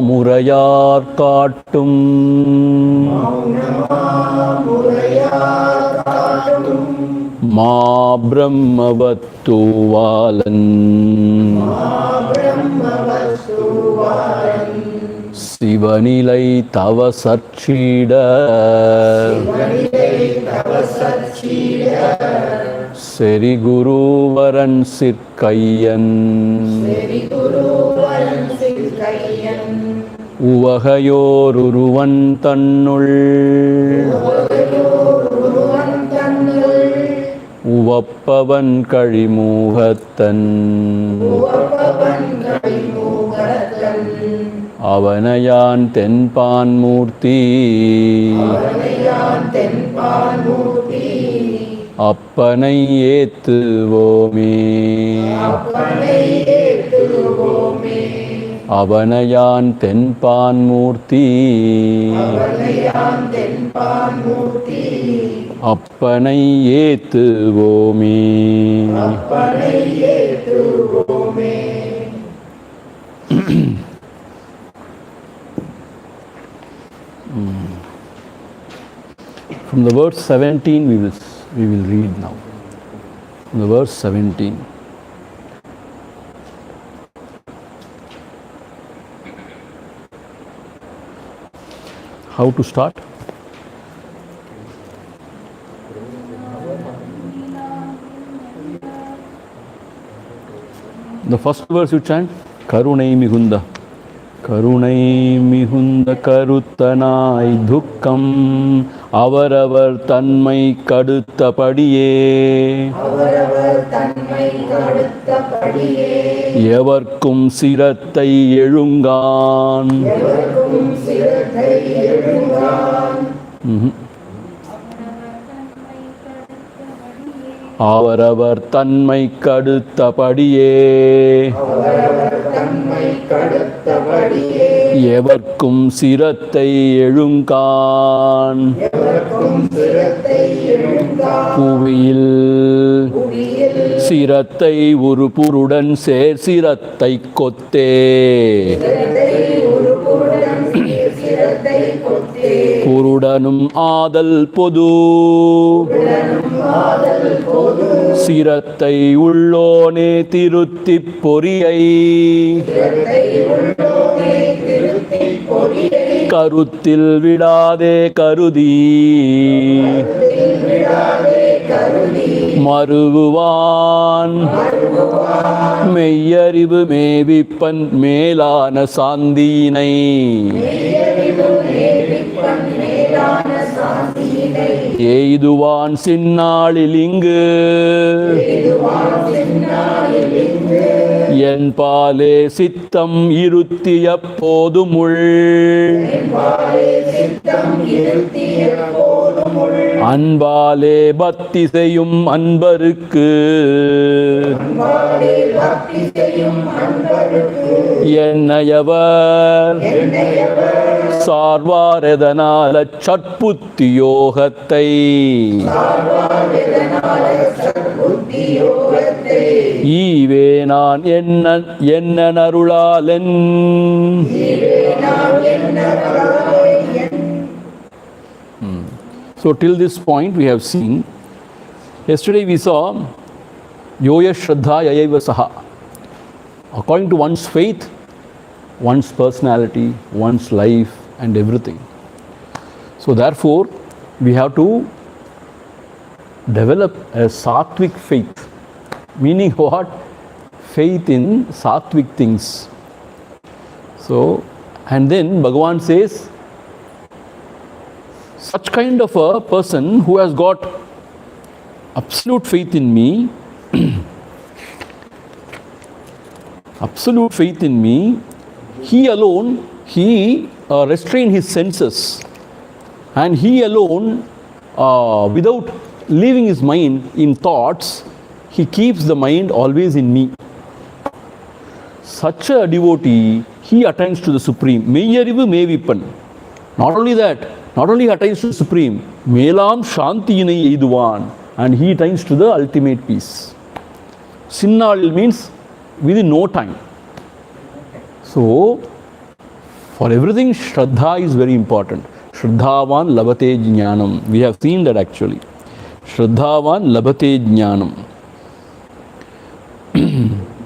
முறையார் காட்டும் மா பிரம்மவத்துவாலன் சிவநிலை தவ சற்சீட செரி குருவரன் சிற்கையன் உவகையோருருவன் தன்னுள் உவப்பவன் கழிமூகத்தன் அவனையான் தென்பான் மூர்த்தி அப்பனை ஏத்துவோமே அவனையான் தென்பான் மூர்த்தி அப்பனை ஏத்துவோமே. From the verse 17 we will read now. From the verse 17. How to start? The first verse you chant, Karunai Mihunda. Karunai Mihunda Karutanai Dukkam Avaravar Tanmai Kaduttapadiye Evarkum Sirattai Elungan அவரவர் தன்மை கடுத்தபடியே எவர்க்கும் சிரத்தை எழுங்கான் புவியில் சிரத்தை ஒரு புருடன் சேர் சிரத்தை கொத்தே புருடனும் ஆதல் பொது சிரத்தை உள்ளோனே திருத்திப் பொறியை கருத்தில் விடாதே கருதி மருகுவான் மெய்யறிவு மேவிப்பன் மேலான சாந்தியினை எய்துவான் சின்னாளில் இங்கு என் பாலே சித்தம் இருத்திய போதுமுள் அன்பாலே பக்தி செய்யும் அன்பருக்கு என்னையவர் சார்வாரெதனால சற்புத்தி யோகத்தை ஈவே நான் என்ன அருளாலன் So till this point we have seen, yesterday we saw Yoya Shraddha Yayaiva Saha. According to one's faith, one's personality, one's life and everything. So therefore we have to develop a sattvic faith. Meaning what? Faith in sattvic things. So, and then Bhagavan says, such kind of a person who has got absolute faith in me, absolute faith in me, he alone, he restrain his senses, and he alone, without leaving his mind in thoughts, he keeps the mind always in me. Such a devotee, he attains to the Supreme. Meyyarivu Mevipan. Not only that, not only attains to the Supreme, Melam Shantiyinai Eiduvan, and he attains to the ultimate peace. Sinnal means within no time. So, for everything, Shraddha is very important. Shraddhavan labhate jnanam. We have seen that actually. Shraddhavan labhate jnanam.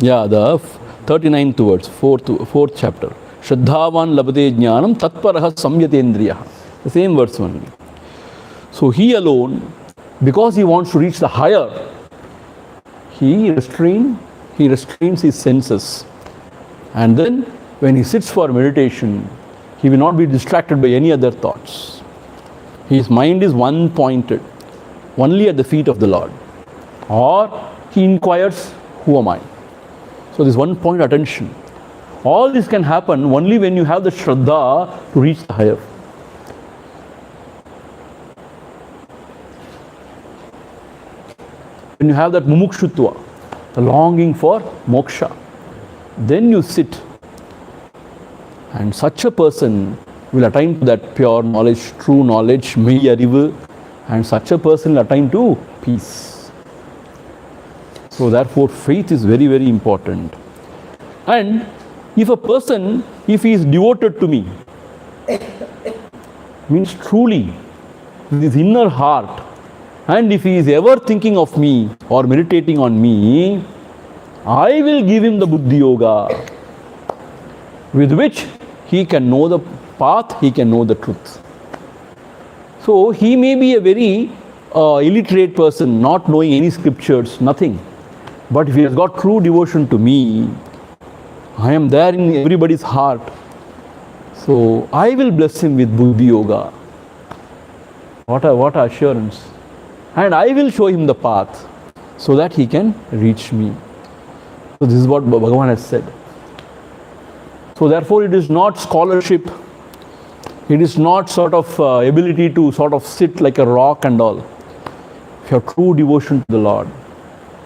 Yeah, the 39th words, fourth chapter. Shraddhavan labhate jnanam tatparaha samyatendriyaha. The same verse only. So he alone, because he wants to reach the higher, he restrains his senses. And then when he sits for meditation, he will not be distracted by any other thoughts. His mind is one pointed, only at the feet of the Lord. Or he inquires, who am I? So this one point attention. All this can happen only when you have the Shraddha to reach the higher. When you have that mumukshutva, the longing for moksha, then you sit. And such a person will attain to that pure knowledge, true knowledge, meyyarivu, and such a person will attain to peace. So therefore faith is very, very important. And if a person, if he is devoted to me, means truly, with his inner heart, and if he is ever thinking of me or meditating on me, I will give him the Buddhi Yoga, with which he can know the path, he can know the truth. So he may be a very illiterate person, not knowing any scriptures, nothing. But if he has got true devotion to me, I am there in everybody's heart. So I will bless him with Buddhi Yoga. What assurance. And I will show him the path so that he can reach me. So this is what Bhagavan has said. So therefore it is not scholarship, it is not sort of ability to sort of sit like a rock and all. If you have true devotion to the Lord,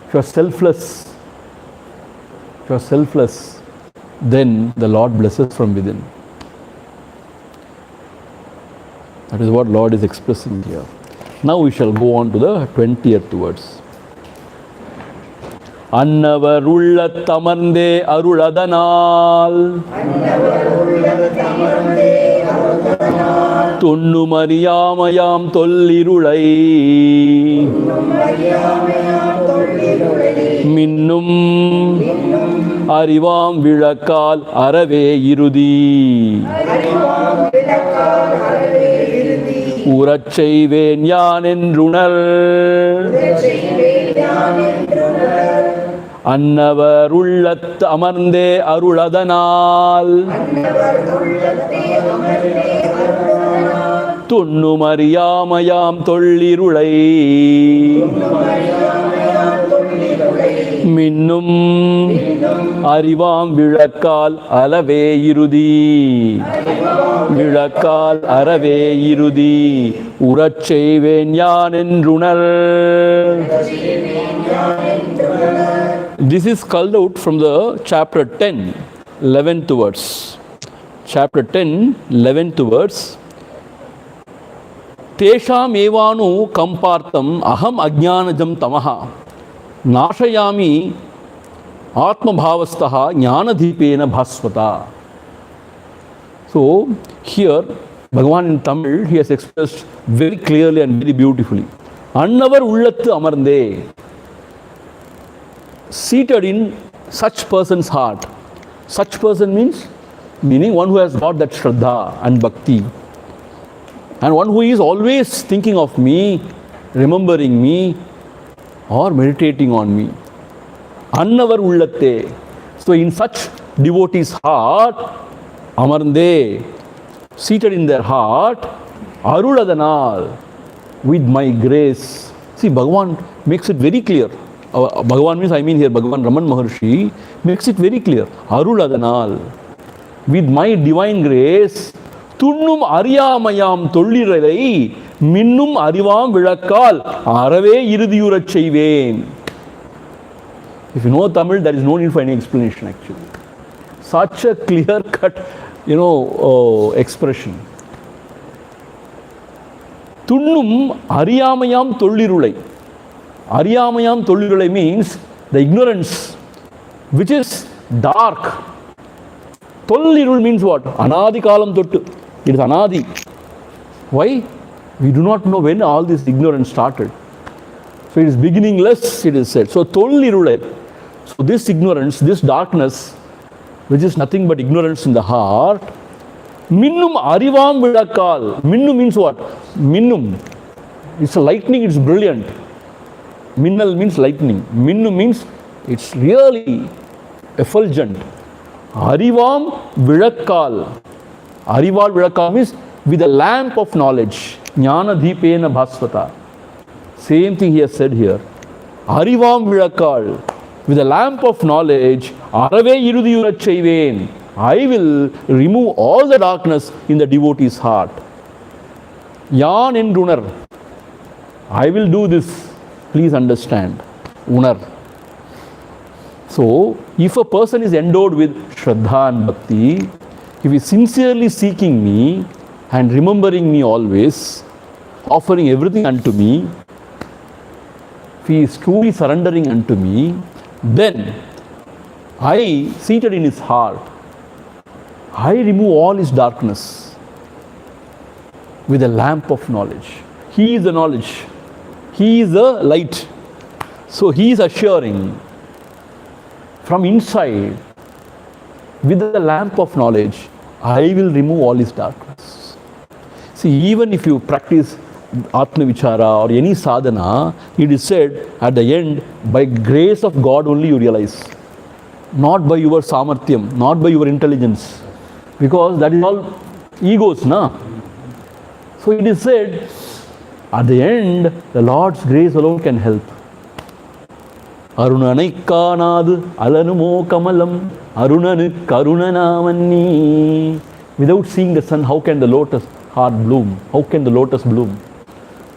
if you are selfless, then the Lord blesses from within. That is what Lord is expressing here. Now we shall go on to the 20th words. Annavar ullattamarnde aruladhanal Tunnu mariyamayam tollirulai Minnum Arivam Vilakal Arave Irudi Urachaive Nyanendrunar Annavar ullat amarnde aruladhanal Tunnu mariyamayam tollirulai Minnum Arivam Vilakal Arave Irudi Vilakal Arave Irudi Urachaive Nyanendrunar. This is called out from the chapter 10, 11th verse. Chapter 10, 11th verse. Tesham evanu kampartam aham ajnanajam tamaha nashayami atma bhavastaha jnanadhipena bhasvata. So here Bhagavan in Tamil, he has expressed very clearly and very beautifully. Annavar ullattu amarnde, seated in such person's heart. Such person meaning one who has got that Shraddha and Bhakti, and one who is always thinking of me, remembering me, or meditating on me. Annavar ullatte. So in such devotee's heart, amarnde, seated in their heart, aruladhanal, with my grace. See, Bhagavan makes it very clear. Bhagavan means, I mean here, Bhagavan Raman Maharshi makes it very clear. Aruladhanal, with my divine grace, துண்ணும் அறியாமையாம் தொல்லிரலை மின்னும் அறிவாம் விளக்கால் அறவே இறுதியுறச் செய்வேன். If you know Tamil, there is no need for any explanation actually. Such a clear cut, expression. துண்ணும் அறியாமையாம் தொல்லிருளை. Ariyamayam தொல்லிருளை means the ignorance which is dark. தொல்லிருள் means what? Anadi kalam thottu. It is anadi. Why? We do not know when all this ignorance started. So it is beginningless, it is said. So தொல்லிருளை. So this ignorance, this darkness, which is nothing but ignorance in the heart, minnum arivam vidakkal. Minnu means what? Minnum. It's a lightning, it's brilliant. Minnal means lightning. Minnu means it's really effulgent. Arivam vidakkal. Arival vidakkal means with a lamp of knowledge. Jnana deepena bhasvata. Same thing he has said here. Arivam vidakkal. With a lamp of knowledge, arave irudiyurach seiven. I will remove all the darkness in the devotee's heart. Yan endrunar. I will do this. Please understand. Unar. So, if a person is endowed with Shraddha and Bhakti, if he is sincerely seeking me and remembering me always, offering everything unto me, if he is truly surrendering unto me, then I, seated in his heart, I remove all his darkness with a lamp of knowledge. He is the knowledge. He is the light. So he is assuring from inside, with the lamp of knowledge, I will remove all his darkness. See, even if you practice Atma Vichara or any sadhana, it is said at the end, by grace of God only you realize. Not by your samarthyam, not by your intelligence. Because that is all egos, na? So it is said, at the end, the Lord's grace alone can help. Arunanai kanadu alanumo kamalam arunanu karunanamanni. Without seeing the sun, how can the lotus heart bloom? How can the lotus bloom?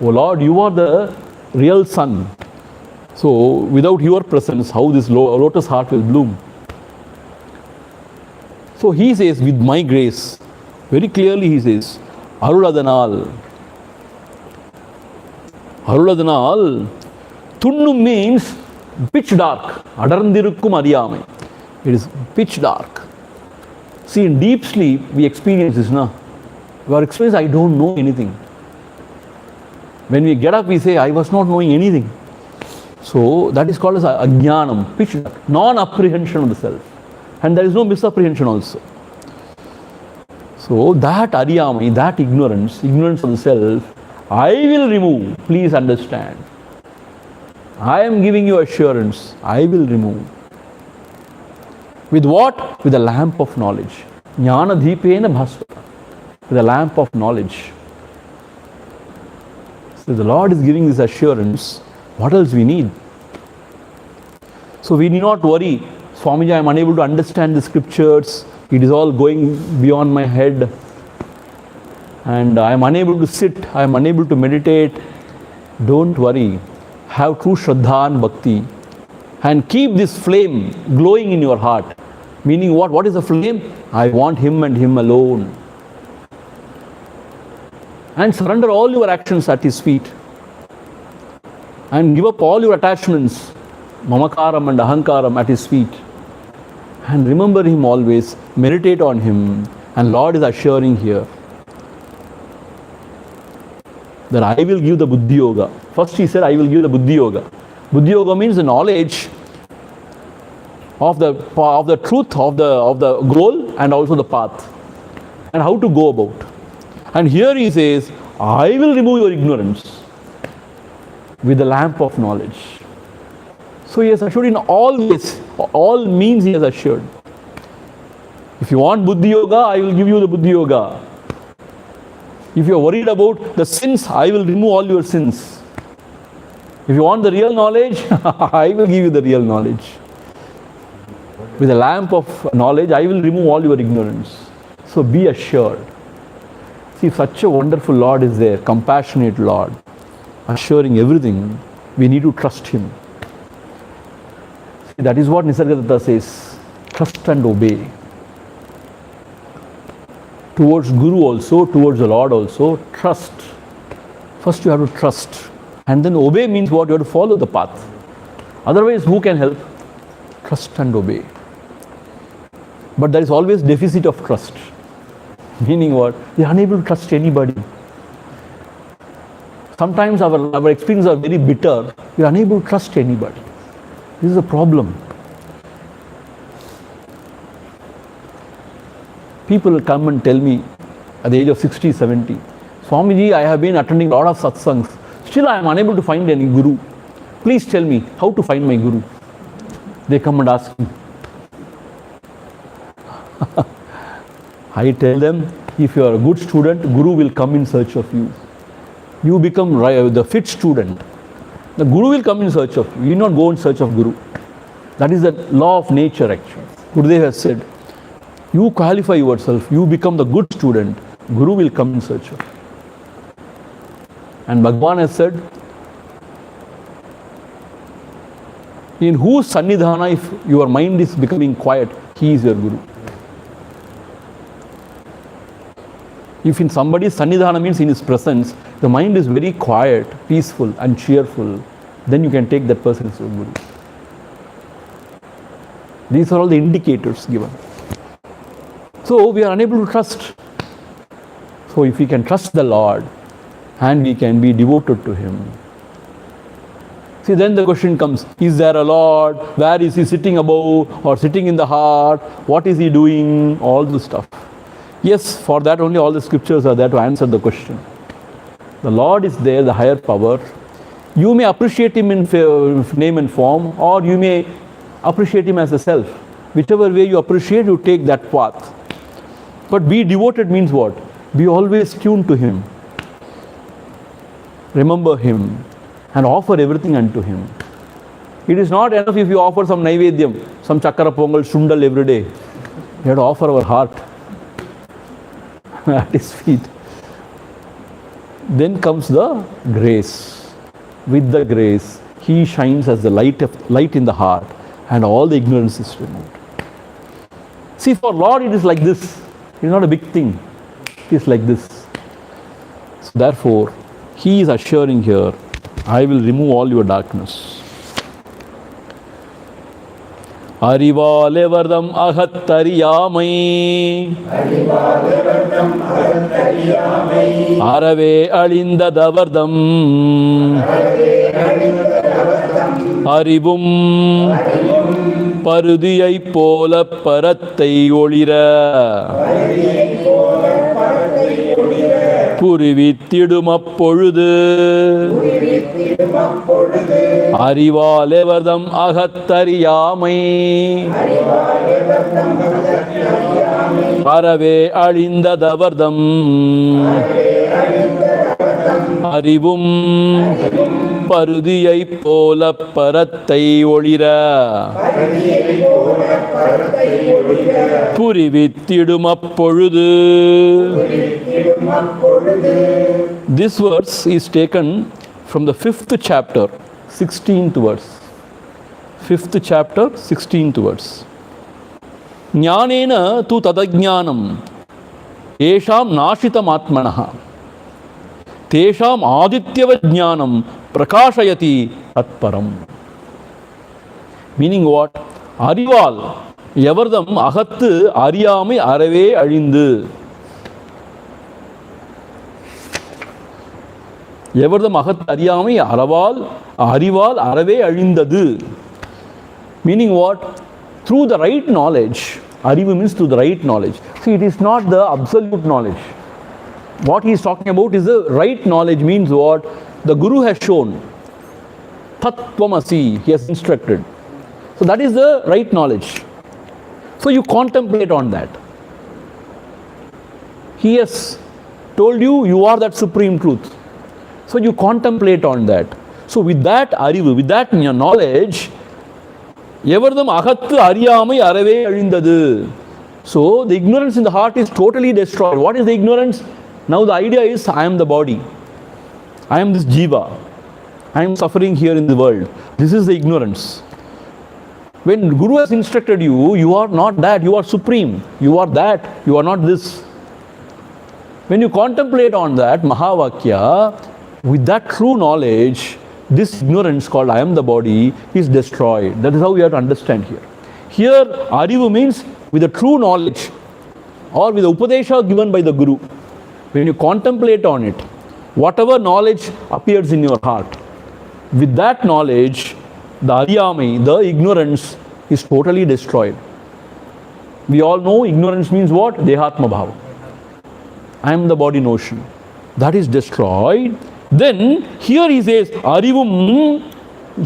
Oh Lord, you are the real sun. So without your presence, how this lotus heart will bloom? So he says, with my grace, very clearly he says, Aruladanal. Aruladanal, Tunnu means pitch dark. Adarndirukkum ariyamai. It is pitch dark. See, in deep sleep, we experience this, na? We are experiencing, I don't know anything. When we get up, we say, I was not knowing anything. So, that is called as ajnanam, pitch dark, non-apprehension of the self. And there is no misapprehension also. So, that ariyamai, that ignorance of the self, I will remove. Please understand. I am giving you assurance. I will remove. With what? With a lamp of knowledge. Jnana deepena bhasvata. With a lamp of knowledge. So the Lord is giving this assurance. What else we need? So we need not worry. Swamiji, I am unable to understand the scriptures. It is all going beyond my head. And I am unable to sit. I am unable to meditate. Don't worry. Have true Shraddha and Bhakti. And keep this flame glowing in your heart. Meaning what? What is the flame? I want Him and Him alone. And surrender all your actions at His feet. And give up all your attachments, mamakaram and ahankaram, at His feet. And remember Him always. Meditate on Him. And Lord is assuring here that I will give the Buddhi Yoga. First he said, I will give the Buddhi Yoga. Buddhi Yoga means the knowledge of the truth, of the goal, and also the path, and how to go about. And here he says, I will remove your ignorance with the lamp of knowledge. So he has assured in all ways, all means he has assured. If you want Buddhi Yoga, I will give you the Buddhi Yoga. If you are worried about the sins, I will remove all your sins. If you want the real knowledge, I will give you the real knowledge. With a lamp of knowledge, I will remove all your ignorance. So be assured. See, such a wonderful Lord is there, compassionate Lord, assuring everything, we need to trust Him. See, that is what Nisargadatta says, trust and obey. Towards Guru also, towards the Lord also, trust. First you have to trust. And then obey means what? You have to follow the path. Otherwise, who can help? Trust and obey. But there is always deficit of trust. Meaning what? We are unable to trust anybody. Sometimes our experiences are very bitter. We are unable to trust anybody. This is a problem. People will come and tell me at the age of 60, 70, Swamiji, I have been attending a lot of satsangs. Still I am unable to find any guru. Please tell me how to find my guru. They come and ask me. I tell them, if you are a good student, Guru will come in search of you. You become the fit student. The Guru will come in search of you. You will not go in search of Guru. That is the law of nature actually. Gurudev has said, you qualify yourself, you become the good student, Guru will come in search of you. And Bhagavan has said, in whose sannidhana, if your mind is becoming quiet, he is your Guru. If in somebody's sannidhana means in his presence, the mind is very quiet, peaceful and cheerful, then you can take that person as your Guru. These are all the indicators given. So we are unable to trust. So if we can trust the Lord and we can be devoted to Him. See, then the question comes, is there a Lord? Where is He sitting above or sitting in the heart? What is He doing? All this stuff. Yes, for that only all the scriptures are there to answer the question. The Lord is there, the higher power. You may appreciate Him in name and form, or you may appreciate Him as a self. Whichever way you appreciate, you take that path. But be devoted means what? Be always tuned to Him. Remember Him and offer everything unto Him. It is not enough if you offer some Naivedyam, some Chakara Pongal, Shundal every day. We have to offer our heart at His feet. Then comes the grace. With the grace, He shines as the light in the heart, and all the ignorance is removed. See, for Lord it is like this. It is not a big thing. It is like this. So therefore, He is assuring here, I will remove all your darkness. Arivalevardam ahattariyamai Arave alindadavardam Arivum பருதியைப் போல பரத்தை ஒளிர புரிவித்திடும் அப்பொழுது அறிவாலெவர்தம் அகத்தறியாமை அறவே அழிந்ததவர்தம் அறிவும் பருதியைப் போல பரத்தை ஒளிர புரிவித்திடும் அப்பொழுது. This verse is taken from the 5th chapter, 16th verse. 5th chapter, 16th verse. Jnanena tu tadajnanam esham nashitam atmanah tesham adityavad jnanam prakashayati atparam. Meaning what? Arival எவர்தம் அகத்து அறியாமை அறவே அழிந்து. எவர்தம் அகத்து அறியாமை அறிவால் அறவே அழிந்தது. Meaning what? Through the right knowledge. Arivu means through the right knowledge. See, it is not the absolute knowledge. What he is talking about is the right knowledge. Means what? The Guru has shown. Tat Tvamasi, he has instructed. So that is the right knowledge. So you contemplate on that. He has told you, you are that supreme truth. So you contemplate on that. So with that arivu, with that knowledge, evardam agattu ariyamai arave alindadu. So the ignorance in the heart is totally destroyed. What is the ignorance? Now the idea is, I am the body. I am this jiva. I am suffering here in the world. This is the ignorance. When Guru has instructed you, you are not that, you are supreme. You are that, you are not this. When you contemplate on that Mahavakya, with that true knowledge, this ignorance called I am the body is destroyed. That is how we have to understand here. Here, Arivu means with the true knowledge or with the Upadesha given by the Guru. When you contemplate on it, whatever knowledge appears in your heart, with that knowledge, the Ariyami, the ignorance is totally destroyed. We all know ignorance means what? Dehatma bhava. I am the body notion. That is destroyed. Then here he says, Arivum.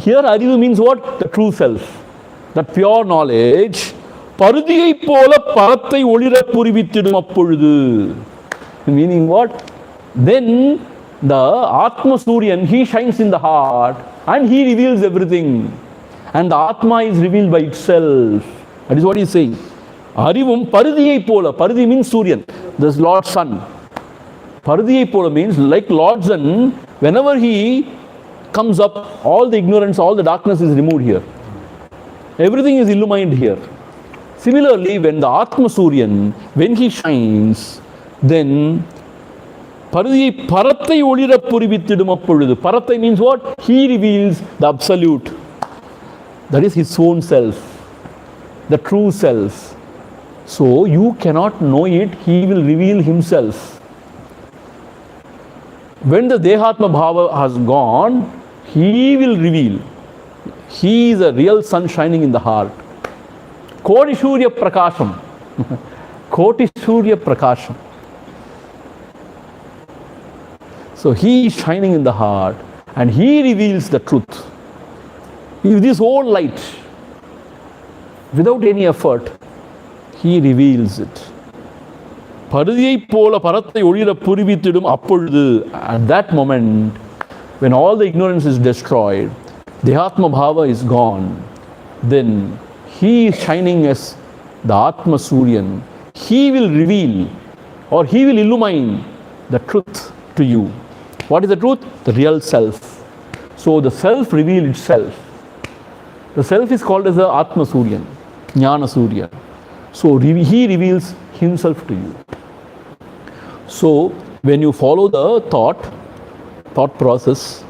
Here Arivu means what? The true self. That pure knowledge. Parudiyai pola parathai olira purivithidum appoludhu. Meaning what? Then the Atma Suryan, he shines in the heart and he reveals everything. And the Atma is revealed by itself. That is what he is saying. Arivum Paridiyai Pola. Paridi means Suryan. This Lord Sun. Paridiyai Pola means like Lord Sun, whenever he comes up, all the ignorance, all the darkness is removed here. Everything is illumined here. Similarly, when the Atma Suryan, when he shines, then Parathai olira purivithidum appoludhu. Parathai means what? He reveals the absolute. That is his own self. The true self. So you cannot know it, he will reveal himself. When the Dehatma Bhava has gone, he will reveal. He is a real sun shining in the heart. Koti Surya Prakasham. Koti Surya Prakasham. So he is shining in the heart and he reveals the truth. With this whole light, without any effort, he reveals it. Paridiyai pola parathai olira purivithidum appoludhu. At that moment, when all the ignorance is destroyed, the Atma Bhava is gone, then he is shining as the Atma Suryan. He will reveal or he will illumine the truth to you. What is the truth? The real self. So the self reveals itself. The self is called as the Atma Suryan, Jnana Surya. So he reveals himself to you. So when you follow the thought process,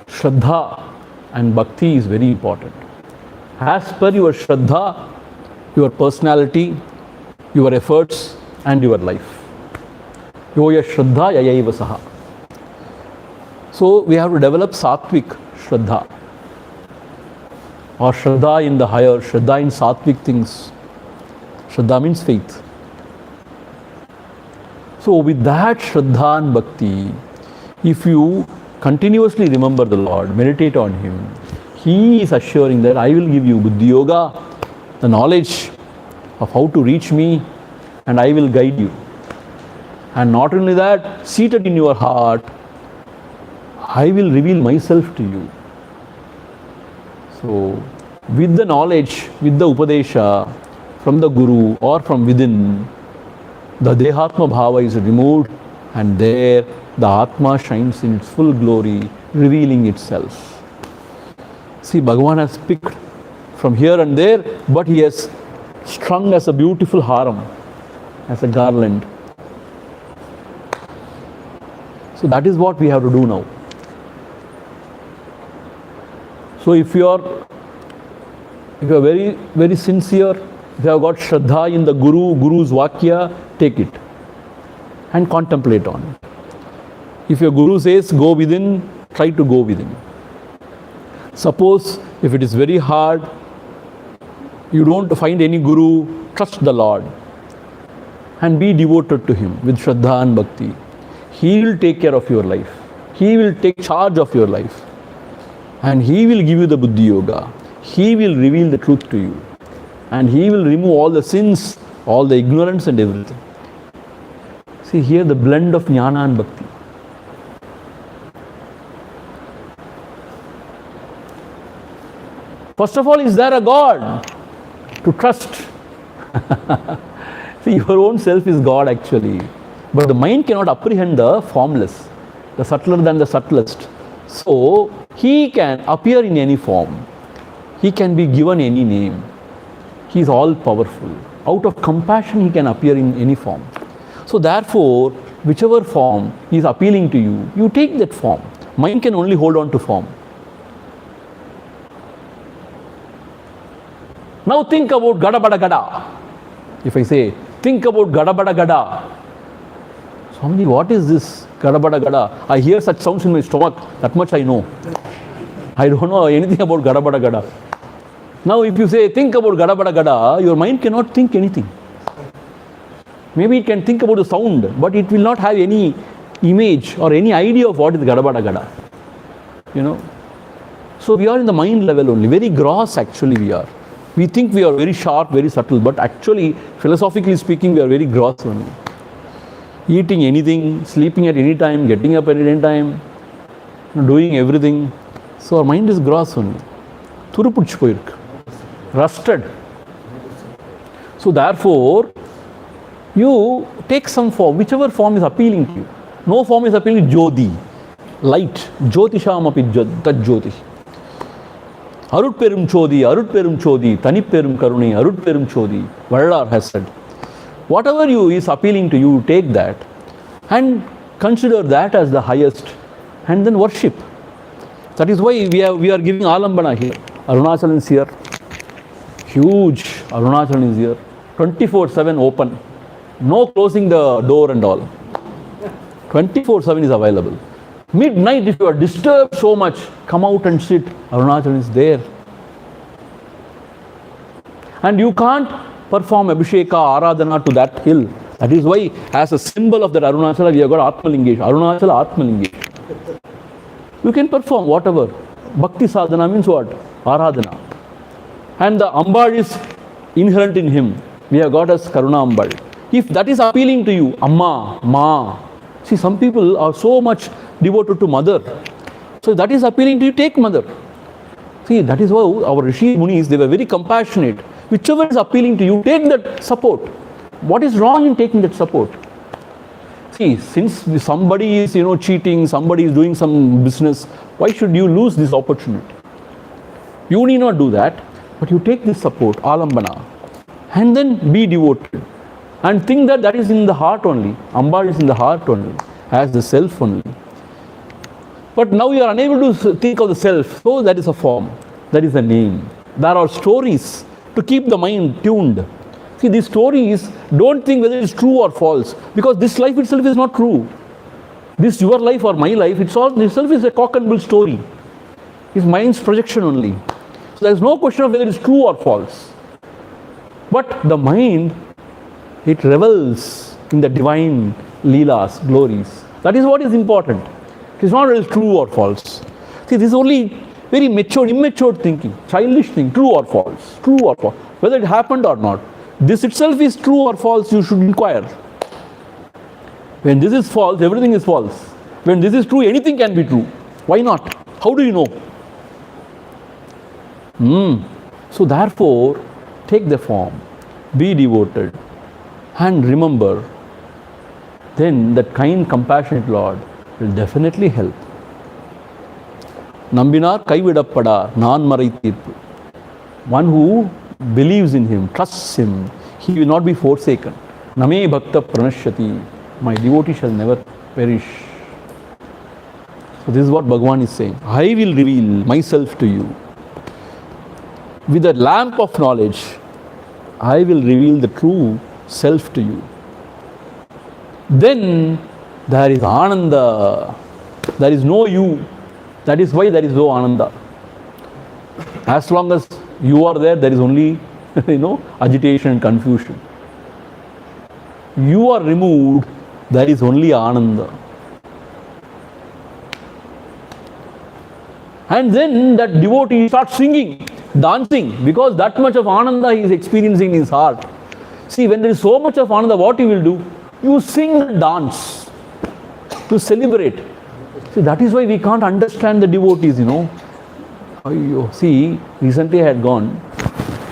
Shraddha and Bhakti is very important. As per your Shraddha, your personality, your efforts and your life. Yoya Shraddha Yayaiva Saha. So we have to develop Sattvic Shraddha. Or Shraddha in the higher, Shraddha in Sattvic things. Shraddha means faith. So with that Shraddha and Bhakti, if you continuously remember the Lord, meditate on Him, He is assuring that I will give you Buddhi Yoga, the knowledge of how to reach me, and I will guide you. And not only that, seated in your heart, I will reveal myself to you. So, with the knowledge, with the Upadesha, from the Guru or from within, the Dehatma Bhava is removed and there the Atma shines in its full glory, revealing itself. See, Bhagavan has picked from here and there, but he has strung as a beautiful haram, as a garland. So that is what we have to do now. So if you are very, very sincere, if you have got Shraddha in the Guru's Vakya, take it and contemplate on it. If your Guru says go within, try to go within. Suppose if it is very hard, you don't find any Guru, trust the Lord and be devoted to Him with Shraddha and Bhakti. He will take care of your life. He will take charge of your life. And He will give you the Buddhi Yoga. He will reveal the truth to you. And He will remove all the sins, all the ignorance and everything. See here the blend of Jnana and Bhakti. First of all, is there a God to trust? See, your own self is God actually. But the mind cannot apprehend the formless, the subtler than the subtlest. So he can appear in any form. He can be given any name. He is all powerful. Out of compassion, he can appear in any form. So therefore, whichever form is appealing to you, you take that form. Mind can only hold on to form. Now think about gada bada gada. If I say, think about gada bada gada. Swamiji, what is this gada bada gada? I hear such sounds in my stomach. That much I know. I don't know anything about gada bada gada. Now if you say, think about gada bada gada, your mind cannot think anything. Maybe it can think about the sound, but it will not have any image or any idea of what is gada bada gada. You know. So we are in the mind level only. Very gross actually we are. We think we are very sharp, very subtle, but actually, philosophically speaking, we are very gross only. Eating anything, sleeping at any time, getting up at any time, doing everything. So our mind is gross only. Rusted. So therefore, you take some form, whichever form is appealing to you. No form is appealing to Jyoti, light. Jyotisham api tad Jyoti. Arutperum Chodi, Taniperum Karuni, Arutperum Chodi. Vadalar has said. Whatever you is appealing to you, take that and consider that as the highest and then worship. That is why we are giving Alambana here. Arunachal is here. Huge Arunachal is here. 24/7 open. No closing the door and all. 24/7 is available. Midnight, if you are disturbed so much, come out and sit. Arunachal is there. And you can't perform Abhisheka, Aradhana to that hill. That is why, as a symbol of that Arunachala, we have got Atmalingeshwara. Arunachala Atmalingeshwara. You can perform whatever. Bhakti sadhana means what? Aradhana. And the Ambal is inherent in him. We have got as Karuna Ambal. If that is appealing to you, Amma, Ma. See, some people are so much devoted to mother. So that is appealing to you, take mother. See, that is why our Rishi Munis, they were very compassionate. Whichever is appealing to you, take that support. What is wrong in taking that support? See, since somebody is, cheating, somebody is doing some business, why should you lose this opportunity? You need not do that, but you take this support, Alambana, and then be devoted. And think that is in the heart only. Ambal is in the heart only, as the self only. But now you are unable to think of the self, so that is a form, that is a name. There are stories to keep the mind tuned. See, these stories, don't think whether it is true or false, because this life itself is not true. This your life or my life, itself is a cock and bull story. It's mind's projection only. So there is no question of whether it is true or false. But the mind, it revels in the divine leelas, glories. That is what is important. It is not whether it is true or false. See, this is only very immature thinking, childish thing, true or false, whether it happened or not. This itself is true or false, you should inquire. When this is false, everything is false. When this is true, anything can be true. Why not? How do you know? So therefore, take the form, be devoted, and remember, then that kind, compassionate Lord will definitely help. Nambinar kaividappada nanmarai tirpu. One who believes in him, trusts him, he will not be forsaken. Name bhakta pranashyati. My devotee shall never perish. So this is what Bhagavan is saying. I will reveal myself to you. With a lamp of knowledge, I will reveal the true self to you. Then there is Ananda. There is no you. That is why there is no Ananda. As long as you are there, there is only, agitation and confusion. You are removed, there is only Ananda. And then that devotee starts singing, dancing, because that much of Ananda he is experiencing in his heart. See, when there is so much of Ananda, what you will do? You sing, dance, to celebrate. See, that is why we can't understand the devotees, See, recently I had gone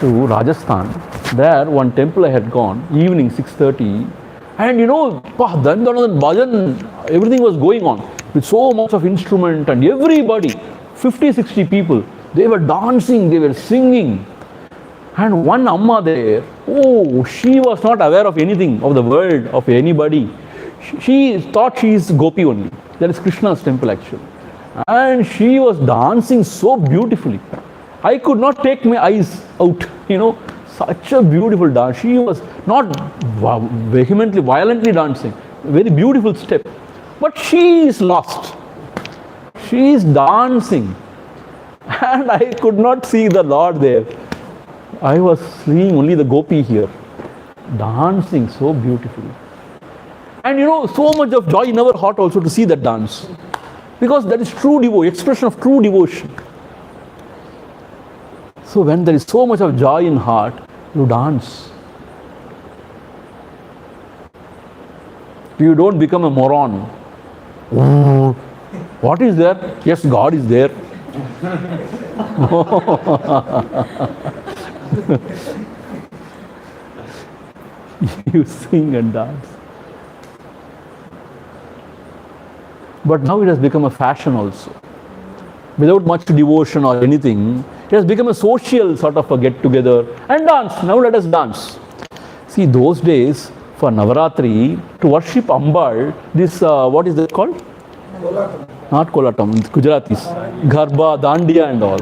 to Rajasthan. There, one temple I had gone, evening 6:30, And then bhajan, everything was going on with so much of instrument and everybody, 50, 60 people, they were dancing, they were singing. And one Amma there, she was not aware of anything, of the world, of anybody. She thought she is Gopi only. That is Krishna's temple actually. And she was dancing so beautifully. I could not take my eyes out, such a beautiful dance. She was not vehemently, violently dancing. Very beautiful step. But she is lost. She is dancing. And I could not see the Lord there. I was seeing only the Gopi here, dancing so beautifully. And so much of joy in our heart also to see that dance. Because that is true devotion, expression of true devotion. So when there is so much of joy in heart, you dance. You don't become a moron. What is there? Yes, God is there. You sing and dance. But now it has become a fashion also. Without much devotion or anything, it has become a social sort of a get-together and dance. Now let us dance. See, those days for Navaratri, to worship Ambal, this, what is that called? Kolatam. Not Kolatam, Gujaratis. Garba, Dandiya and all.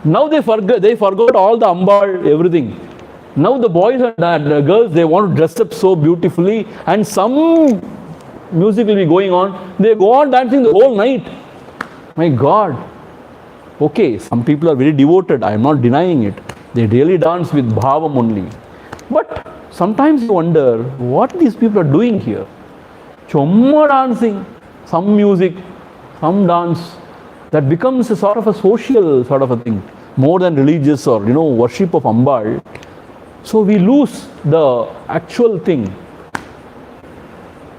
Now they forgot all the Ambal, everything. Now the boys and the girls, they want to dress up so beautifully and some music will be going on. They go on dancing the whole night. My God. Okay, some people are very devoted. I am not denying it. They really dance with bhavam only. But sometimes you wonder what these people are doing here. Chomma dancing, some music, some dance. That becomes a sort of a social sort of a thing. More than religious or, worship of Ambal. So we lose the actual thing.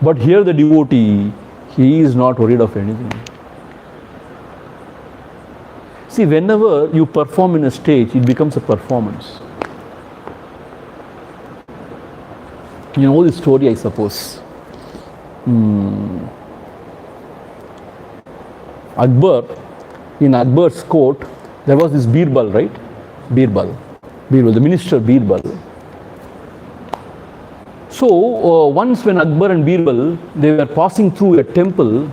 But here the devotee, he is not worried of anything. See, whenever you perform in a stage, it becomes a performance. You know this story, I suppose. Akbar, in Akbar's court, there was this Birbal, right? Birbal, the minister Birbal. So, once when Akbar and Birbal, they were passing through a temple,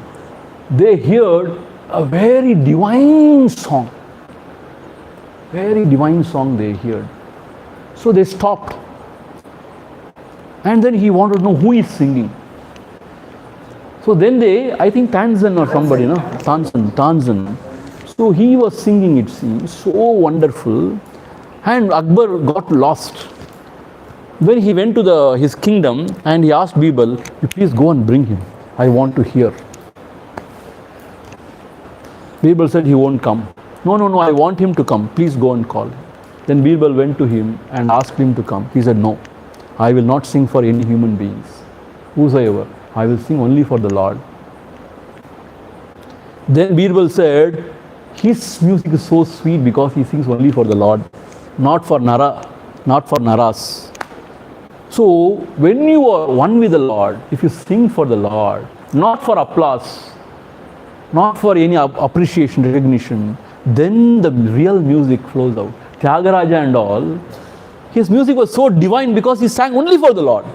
they heard a very divine song. Very divine song they heard. So they stopped. And then he wanted to know who is singing. So then I think Tanzan or somebody, Tanzan. So he was singing, it seems, so wonderful. And Akbar got lost. When he went to his kingdom and he asked Birbal, you please go and bring him. I want to hear. Birbal said he won't come. No, I want him to come. Please go and call him. Then Birbal went to him and asked him to come. He said, no, I will not sing for any human beings. Whosoever. I will sing only for the Lord. Then Birbal said, his music is so sweet because he sings only for the Lord, not for Naras. So, when you are one with the Lord, if you sing for the Lord, not for applause, not for any appreciation, recognition, then the real music flows out. Tyagaraja and all, his music was so divine because he sang only for the Lord.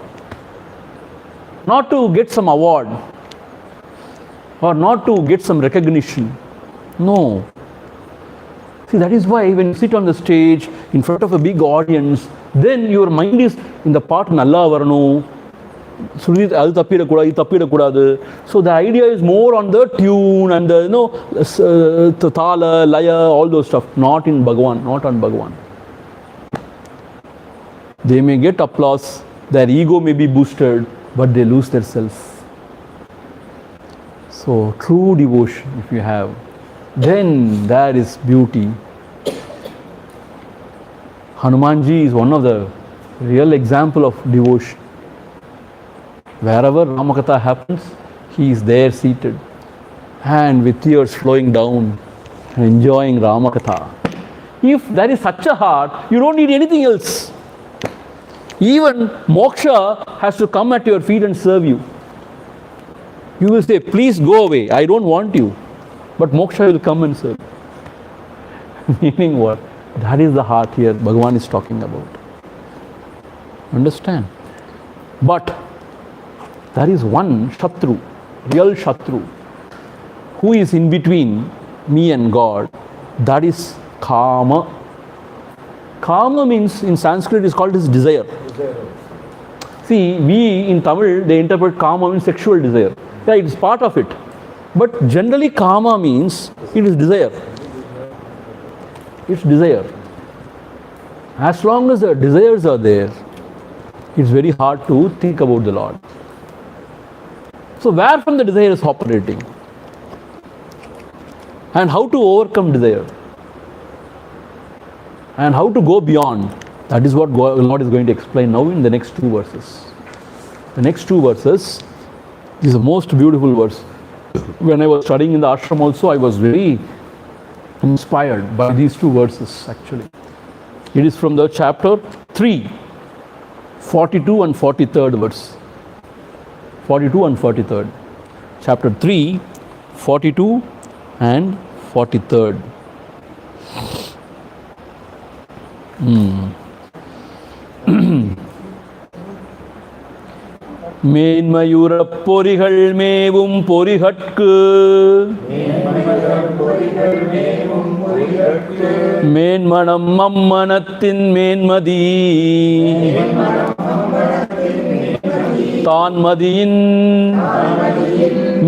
Not to get some award or not to get some recognition. No. See, that is why when you sit on the stage in front of a big audience, then your mind is in the part Nalla Varano, so the idea is more on the tune and the thala, laya, all those stuff, not in Bhagavan, not on Bhagavan. They may get applause, their ego may be boosted, but they lose their self. So true devotion, if you have, then there is beauty. Hanumanji is one of the real example of devotion. Wherever Ramakatha happens, he is there seated and with tears flowing down and enjoying Ramakatha. If there is such a heart, you don't need anything else. Even moksha has to come at your feet and serve you. You will say, please go away, I don't want you. But moksha will come and serve. Meaning what? That is the heart here Bhagavan is talking about. Understand? But there is one Shatru, real Shatru, who is in between me and God. That is Kama. Kama means in Sanskrit is called as desire. See, we in Tamil, they interpret Kama means sexual desire. Yeah, it is part of it. But generally Kama means it is desire. It's desire. As long as the desires are there, it's very hard to think about the Lord. So where from the desire is operating? And how to overcome desire? And how to go beyond? That is what Lord is going to explain now in the next two verses. The next two verses is the most beautiful verse. When I was studying in the ashram also, I was very inspired by these two verses actually. It is from the chapter 3, 42 and 43rd verse. 42 and 43rd. Chapter 3, 42 and 43rd. மேன்மயுறப் பொறிகள் மேவும் பொறிகட்கு மேன்மனம் அம்மனத்தின் மேன்மதி தான்மதியின்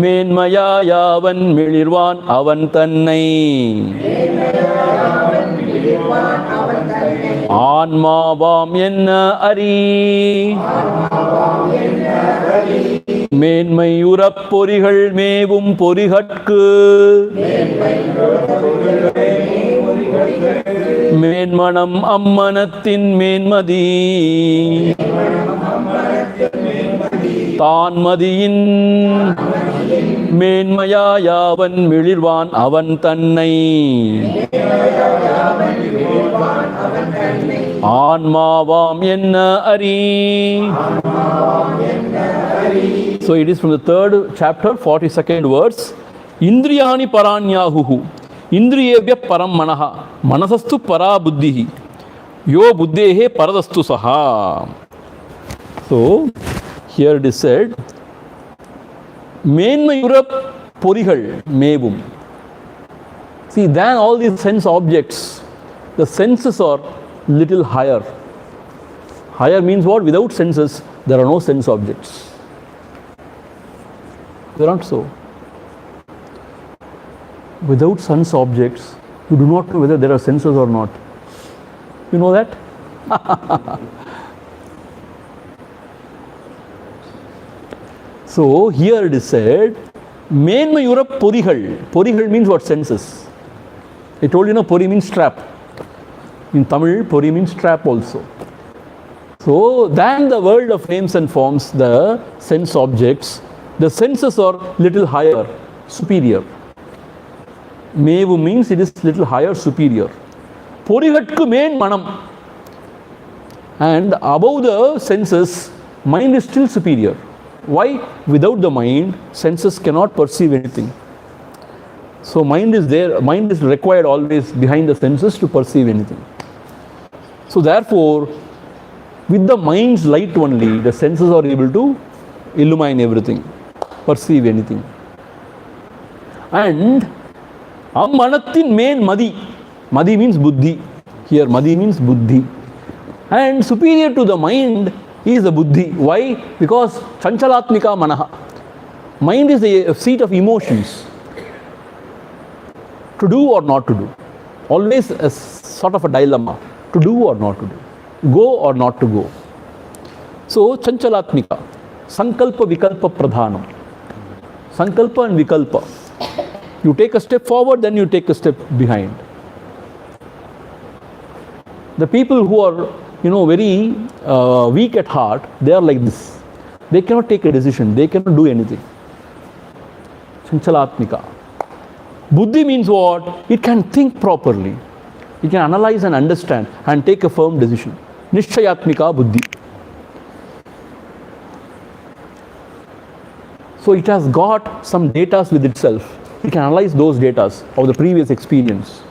மேன்மையாயவன் மிளிர்வான் அவன் தன்னை ஆன்மாவாம் என்ன அறி மேன்மையுறப் பொறிகள் மேவும் பொறிகட்கு மேன்மனம் அம்மனத்தின் மேன்மதி தான்மதியின் மேன்மையாயவன் மிளிர்வான் அவன் தன்னை ஆன்மாவாம் என்ன அறி. So it is from the third chapter, 42nd verse. Indriyani paranyahuhu indriyebhya param manaha manasastu para buddhihi yo buddhehe paradastu saha. So here it is said, மேன்மையுறப் பொறிகள் மேவும். See, than all these sense objects, the senses are little higher. Higher means what? Without senses, there are no sense objects. They are not so. Without sense objects, you do not know whether there are senses or not. You know that? So here it is said, மேன்மையுறப் பொறிகள். பொறிகள் means what? Senses. I told you, no, pori means trap. In Tamil, pori means trap also. So than the world of names and forms, the sense objects, the senses are little higher, superior. Mevu means it is little higher, superior. Porigatku main manam. And above the senses, mind is still superior. Why? Without the mind, senses cannot perceive anything. So mind is there, mind is required always behind the senses to perceive anything. So therefore, with the mind's light only, the senses are able to illumine everything, perceive anything. And ammanathin main madi. Madi means buddhi. Here madi means buddhi. And superior to the mind is the buddhi. Why? Because chanchalatmika manaha. Mind is the seat of emotions. To do or not to do. Always a sort of a dilemma. To do or not to do. Go or not to go. So chanchalatmika. Sankalpa vikalpa pradhanam. Sankalpa and vikalpa. You take a step forward, then you take a step behind. The people who are, very weak at heart, they are like this. They cannot take a decision. They cannot do anything. Chanchalatmika. Buddhi means what? It can think properly. It can analyze and understand and take a firm decision. Nishchayatmika buddhi. So it has got some data with itself. It can analyze those data of the previous experience.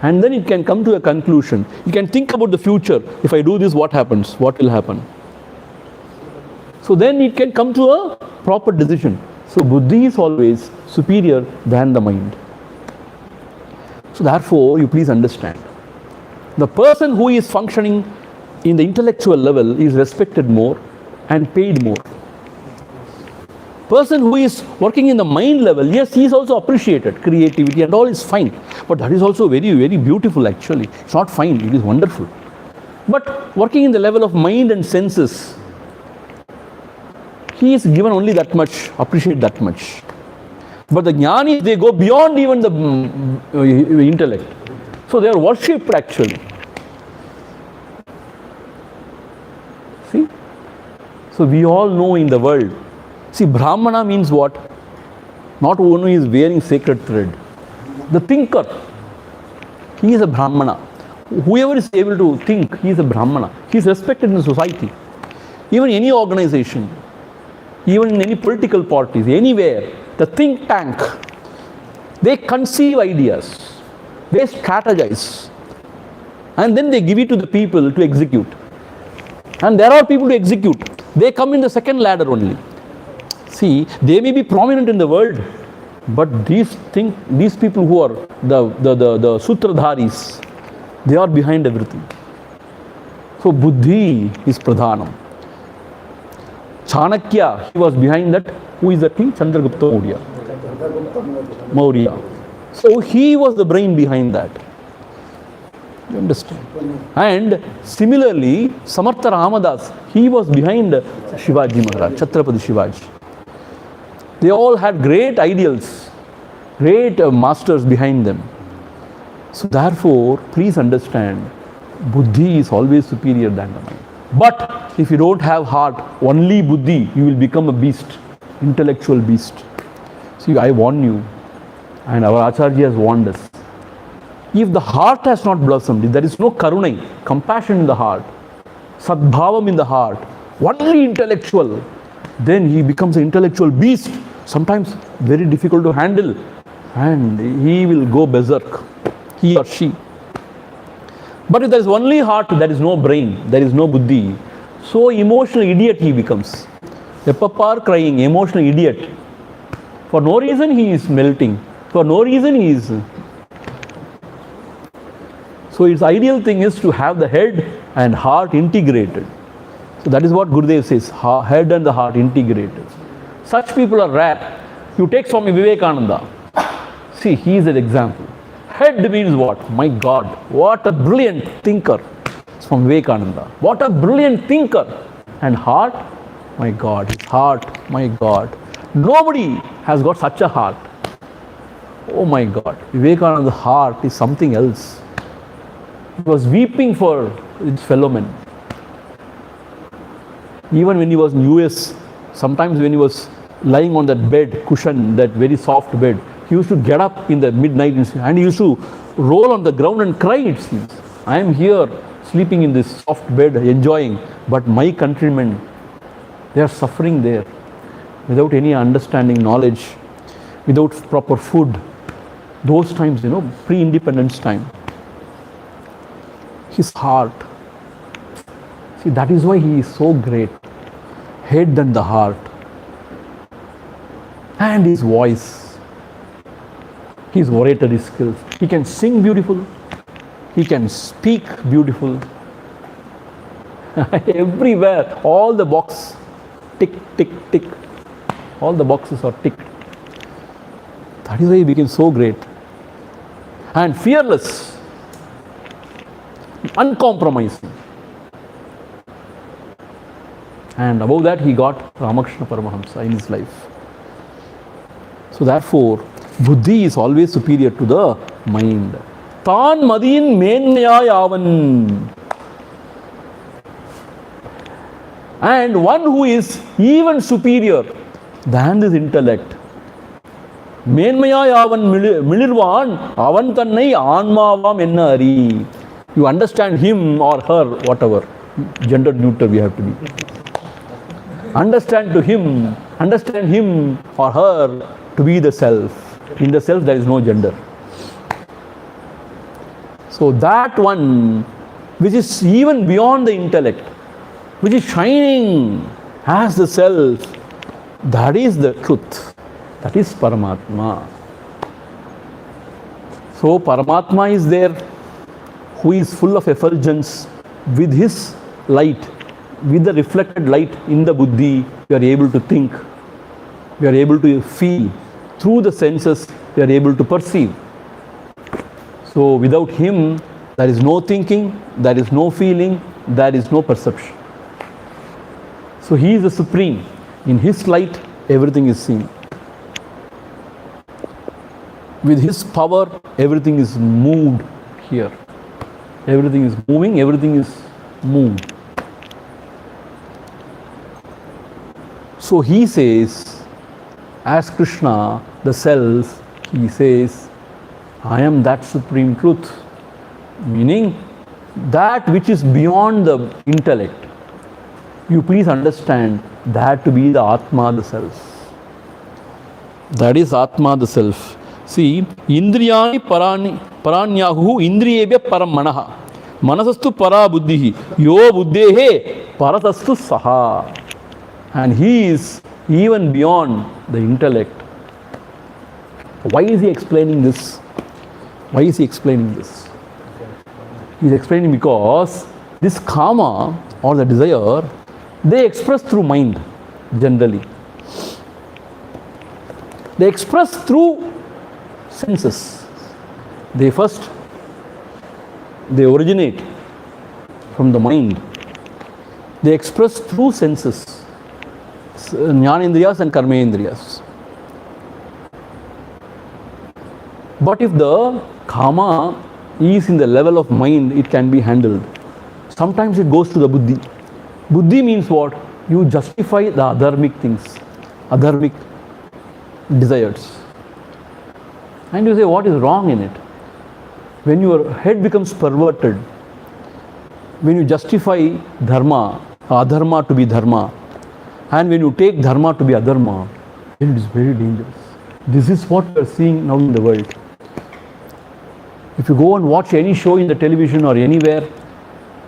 And then it can come to a conclusion. You can think about the future. If I do this, what happens? What will happen? So then it can come to a proper decision. So buddhi is always superior than the mind. So therefore, you please understand. The person who is functioning in the intellectual level is respected more and paid more. Person who is working in the mind level, yes, he is also appreciated. Creativity and all is fine. But that is also very, very beautiful actually. It's not fine, it is wonderful. But working in the level of mind and senses, he is given only that much, appreciate that much. But the jnanis, they go beyond even the intellect. So they are worshipped actually. See? So we all know in the world. See, Brahmana means what? Not one who is wearing sacred thread. The thinker. He is a Brahmana. Whoever is able to think, he is a Brahmana. He is respected in society. Even any organization, even in any political parties, anywhere, the think tank, they conceive ideas, they strategize, and then they give it to the people to execute. And there are people to execute. They come in the second ladder only. See, they may be prominent in the world, but these people who are the sutradharis, they are behind everything. So buddhi is pradhanam. Chanakya, he was behind that. Who is the king? Chandragupta Maurya. So he was the brain behind that. You understand? And similarly, Samartha Ramadas, he was behind Shivaji Maharaj, Chhatrapati Shivaji. They all had great ideals, great masters behind them. So therefore, please understand, buddhi is always superior than the mind. But if you don't have heart, only buddhi, you will become a beast, intellectual beast. See, I warn you, and our Acharya has warned us. If the heart has not blossomed, if there is no karunai, compassion in the heart, sadbhavam in the heart, only intellectual, then he becomes an intellectual beast, sometimes very difficult to handle, and he will go berserk, he or she. But if there is only heart, there is no brain, there is no buddhi, so emotional idiot he becomes. A papar crying, emotional idiot. For no reason he is melting, for no reason he is. So its ideal thing is to have the head and heart integrated. So that is what Gurudev says, head and the heart integrated. Such people are rare. You take Swami Vivekananda. See, he is an example. Head means what? My God, what a brilliant thinker. Swami Vivekananda. What a brilliant thinker. And heart? My God, his heart, my God. Nobody has got such a heart. Oh my God, Vivekananda's heart is something else. He was weeping for his fellow men. Even when he was in US, sometimes when he was lying on that bed, cushion, that very soft bed, he used to get up in the midnight and he used to roll on the ground and cry, it seems. I am here sleeping in this soft bed, enjoying, but my countrymen, they are suffering there without any understanding, knowledge, without proper food. Those times, pre-independence time. His heart. See, that is why he is so great. Head than the heart. And his voice. His oratory skills. He can sing beautiful. He can speak beautiful. Everywhere, all the boxes, tick, tick, tick. All the boxes are ticked. That is why he became so great. And fearless. Uncompromising. And above that, he got Ramakrishna Paramahamsa in his life. So therefore, buddhi is always superior to the mind. Tan madin menmaya yavan. And one who is even superior than this intellect. Menmaya yavan milirvan avan tannai aanmavam enna ari. You understand him or her, whatever. Gender neutral we have to be. Understand to him understand him or her to be the self. In the self there is no gender. So that one which is even beyond the intellect, which is shining as the self, that is the truth. That is Paramatma. So Paramatma is there, who is full of effulgence with his light, with the reflected light in the buddhi. We are able to think, we are able to feel. Through the senses, we are able to perceive. So without him, there is no thinking, there is no feeling, there is no perception. So he is the supreme. In his light, everything is seen. With his power, everything is moved here. Everything is moving, everything is moved. So he says, as Krishna, the self, he says, I am that supreme truth. Meaning, that which is beyond the intellect. You please understand that to be the Atma, the self. That is Atma, the self. See, Indriyani paranyahu indriyebhya param manaha. Manasastu para buddhihi. Yo buddhehe paratastu saha. And he is even beyond the intellect. Why is he explaining this? Why is he explaining this? He is explaining because this karma or the desire, they express through mind generally. They express through senses. They originate from the mind. They express through senses. Jnanendriyas and karmendriyas. But if the karma is in the level of mind, it can be handled. Sometimes it goes to the buddhi. Buddhi means what? You justify the adharmic things, adharmic desires. And you say, what is wrong in it? When your head becomes perverted, when you justify dharma, adharma to be dharma, and when you take dharma to be adharma, then it is very dangerous. This is what we are seeing now in the world. If you go and watch any show in the television or anywhere,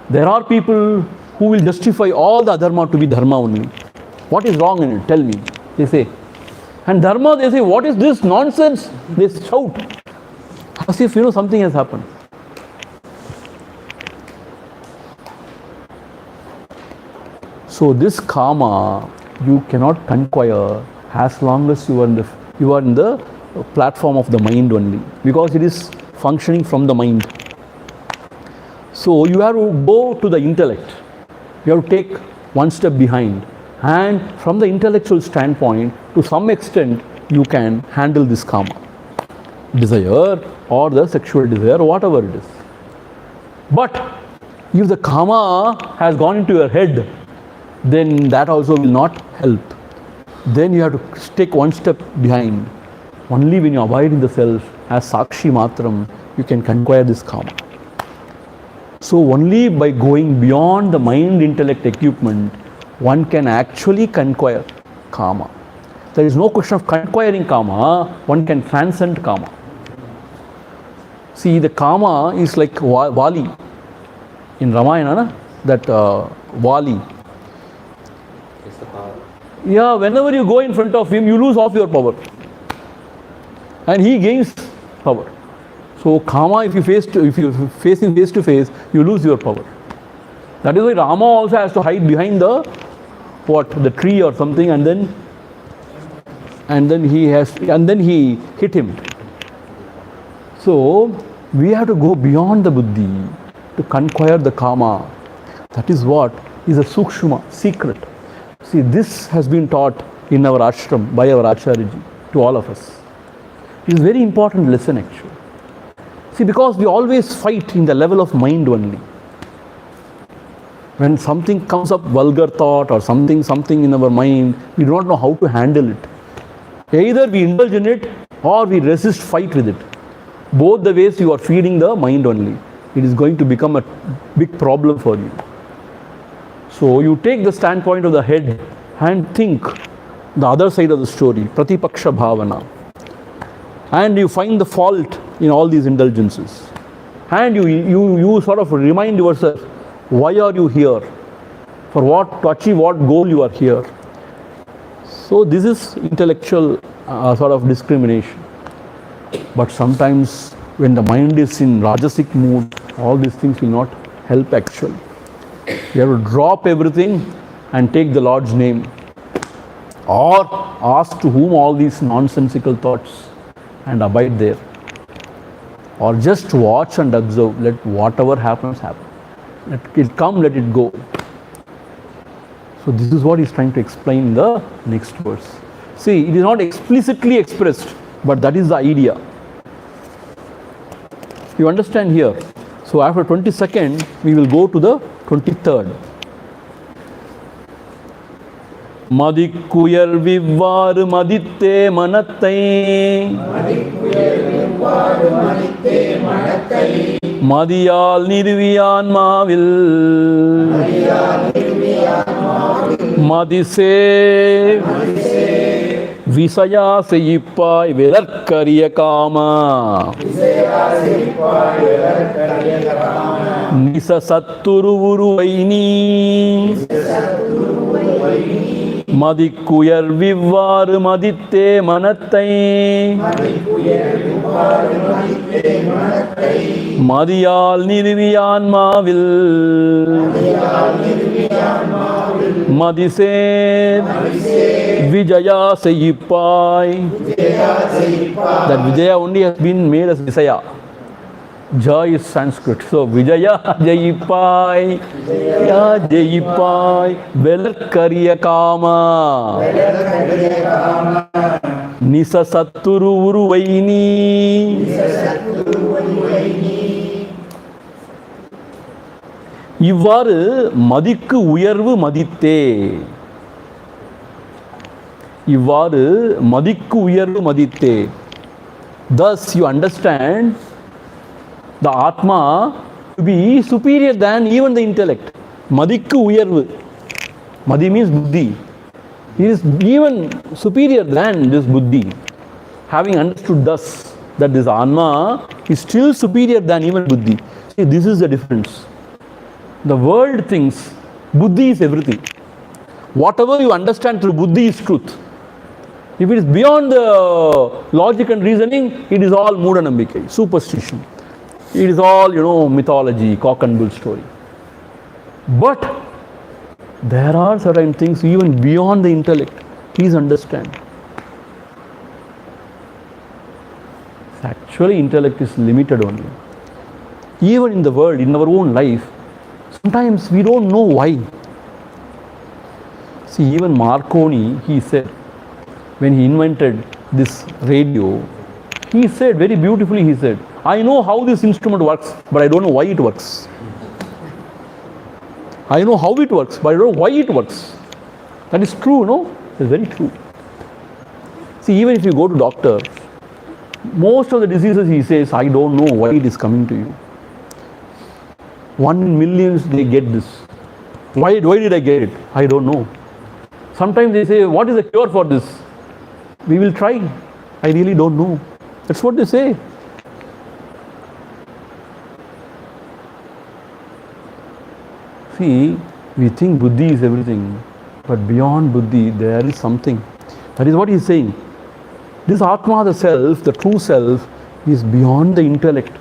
there are people who will justify all the adharma to be dharma only. What is wrong in it? Tell me. They say. And dharma, they say, what is this nonsense? They shout. As if, something has happened. So this karma, you cannot conquer as long as you are in the platform of the mind only. Because it is functioning from the mind. So you have to go to the intellect. You have to take one step behind. And from the intellectual standpoint, to some extent, you can handle this karma. Desire or the sexual desire, whatever it is. But if the karma has gone into your head, then that also will not help. Then you have to take one step behind. Only when you abide in the self, as Sakshi Matram, you can conquer this karma. So only by going beyond the mind-intellect equipment, one can actually conquer karma. There is no question of conquering karma, one can transcend karma. See, the karma is like Vali. In Ramayana, that Vali. It's the power. Yeah, whenever you go in front of him, you lose off your power. And he gains power. So karma, if you face him face to face, you lose your power. That is why Rama also has to hide behind the tree or something, and then he hit him. So we have to go beyond the buddhi to conquer the karma. That is what is a sukshma, secret. See, this has been taught in our ashram by our Acharyaji to all of us. It is a very important lesson actually. See, because we always fight in the level of mind only. When something comes up, vulgar thought or something in our mind, we don't know how to handle it. Either we indulge in it or we resist, fight with it. Both the ways you are feeding the mind only. It is going to become a big problem for you. So you take the standpoint of the head and think the other side of the story, Pratipaksha Bhavana. And you find the fault in all these indulgences. And you sort of remind yourself, why are you here? For what, to achieve what goal you are here? So this is intellectual sort of discrimination. But sometimes when the mind is in Rajasic mood, all these things will not help actually. You have to drop everything and take the Lord's name. Or ask to whom all these nonsensical thoughts and abide there. Or just watch and observe. Let whatever happens, happen. Let it come, let it go. So this is what he's trying to explain in the next verse. See, it is not explicitly expressed, but that is the idea. You understand here? So after 22nd, we will go to the 23rd. Madikuyar vivvar maditte manatte Madiyal nirviyanmavil Madise Visaya seyippai velarkariya kama Nisa satturu vaini Madikuyar vivvar maditte manattai Madiyal nirviyanmavil Madise Vijaya seyippai. That Vijaya only has been made as Visaya. Ja is Sanskrit. So Vijaya Jayipai, Ya Jayipai, Velarkariya Kama, Nisa Satturu Uruvaini. இவ்வாறு மதிக்கு உயர்வு மதித்தே. இவ்வாறு மதிக்கு உயர்வு மதித்தே. Thus you understand the Atma to be superior than even the intellect. Madikku uyarvu. Madi means buddhi. He is even superior than this buddhi. Having understood thus that this Atma is still superior than even buddhi. See, this is the difference. The world thinks buddhi is everything. Whatever you understand through buddhi is truth. If it is beyond the logic and reasoning, it is all moodanambikai, superstition. It is all, mythology, cock and bull story. But there are certain things even beyond the intellect. Please understand. Actually, intellect is limited only. Even in the world, in our own life, sometimes we don't know why. See, even Marconi, he said, when he invented this radio, he said very beautifully, he said, I know how this instrument works, but I don't know why it works. I know how it works, but I don't know why it works. That is true, no? It's very true. See, even if you go to doctor, most of the diseases he says, I don't know why it is coming to you. 1 in millions they get this. Why did I get it? I don't know. Sometimes they say, what is the cure for this? We will try. I really don't know. That's what they say. See, we think buddhi is everything, but beyond buddhi there is something. That is what he is saying. This Atma, the self, the true self, is beyond the intellect.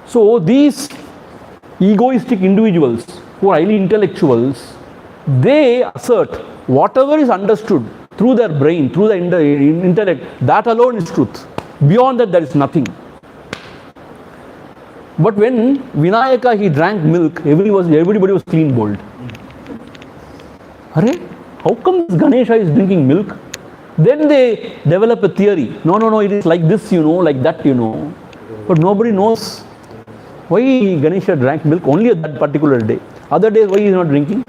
So these egoistic individuals who are highly intellectuals, they assert whatever is understood through their brain, through the intellect, that alone is truth. Beyond that, there is nothing. But when Vinayaka, he drank milk, everybody was clean bowled. Arey, how come this Ganesha is drinking milk? Then they develop a theory. No, it is like this, like that, But nobody knows why Ganesha drank milk only at that particular day. Other days, why he is not drinking?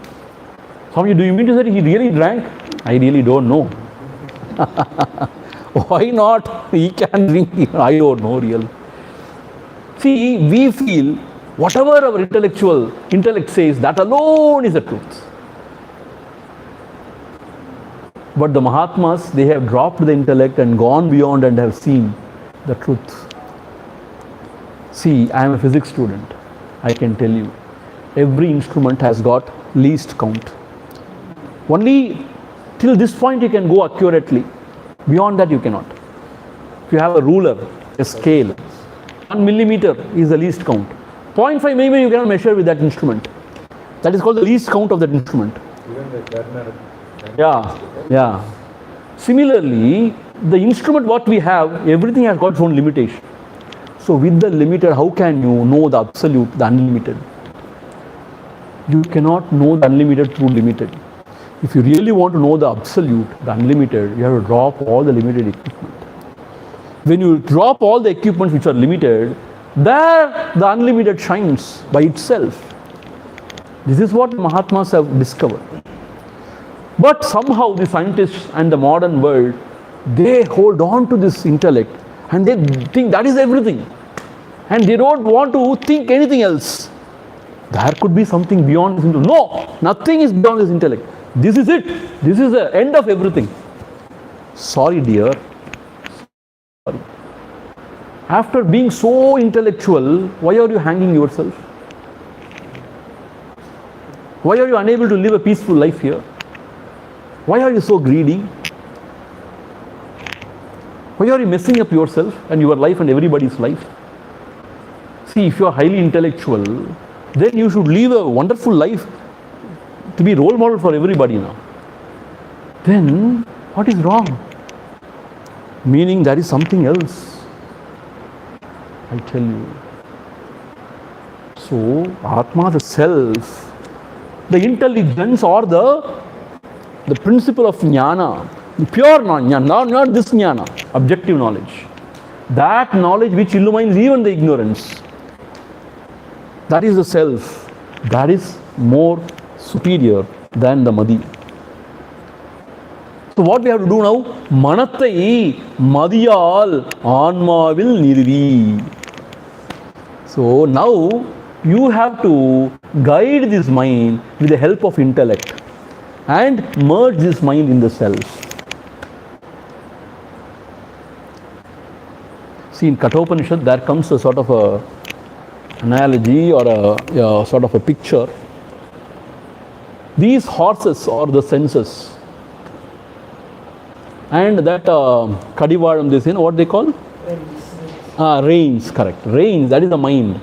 Swami, do you mean to say he really drank? I really don't know. Why not? He can drink. I don't know really. See, we feel whatever our intellect says, that alone is the truth. But the Mahatmas, they have dropped the intellect and gone beyond and have seen the truth. See, I am a physics student. I can tell you, every instrument has got least count. Only till this point you can go accurately. Beyond that you cannot. If you have a ruler, a scale, 1 millimeter is the least count. 0.5 millimeter you cannot measure with that instrument. That is called the least count of that instrument. Even the Turner. Yeah. Similarly, the instrument what we have, everything has got its own limitation. So with the limited, how can you know the absolute, the unlimited? You cannot know the unlimited through limited. If you really want to know the absolute, the unlimited, you have to drop all the limited equipment. When you drop all the equipments which are limited, there the unlimited shines by itself. This is what Mahatmas have discovered. But somehow the scientists and the modern world, they hold on to this intellect and they think that is everything. And they don't want to think anything else. There could be something beyond this intellect. No, nothing is beyond this intellect. This is it. This is the end of everything. Sorry, dear. Sorry. After being so intellectual, why are you hanging yourself? Why are you unable to live a peaceful life here? Why are you so greedy? Why are you messing up yourself and your life and everybody's life? See, if you are highly intellectual, then you should live a wonderful life to be role model for everybody now. Then, what is wrong? Meaning there is something else. I tell you. So, Atma, the self, the intelligence or the principle of jnana, the pure jnana, not this jnana, objective knowledge. That knowledge which illumines even the ignorance. That is the self. That is more superior than the madi. So what we have to do now? Manattai madiyal anmavil nirvi. So now you have to guide this mind with the help of intellect and merge this mind in the self. See, in Kathopanishad there comes a sort of a analogy or a sort of a picture. These horses are the senses. And that Kadivadam, this, what they call? Reins, correct. Reins, that is the mind.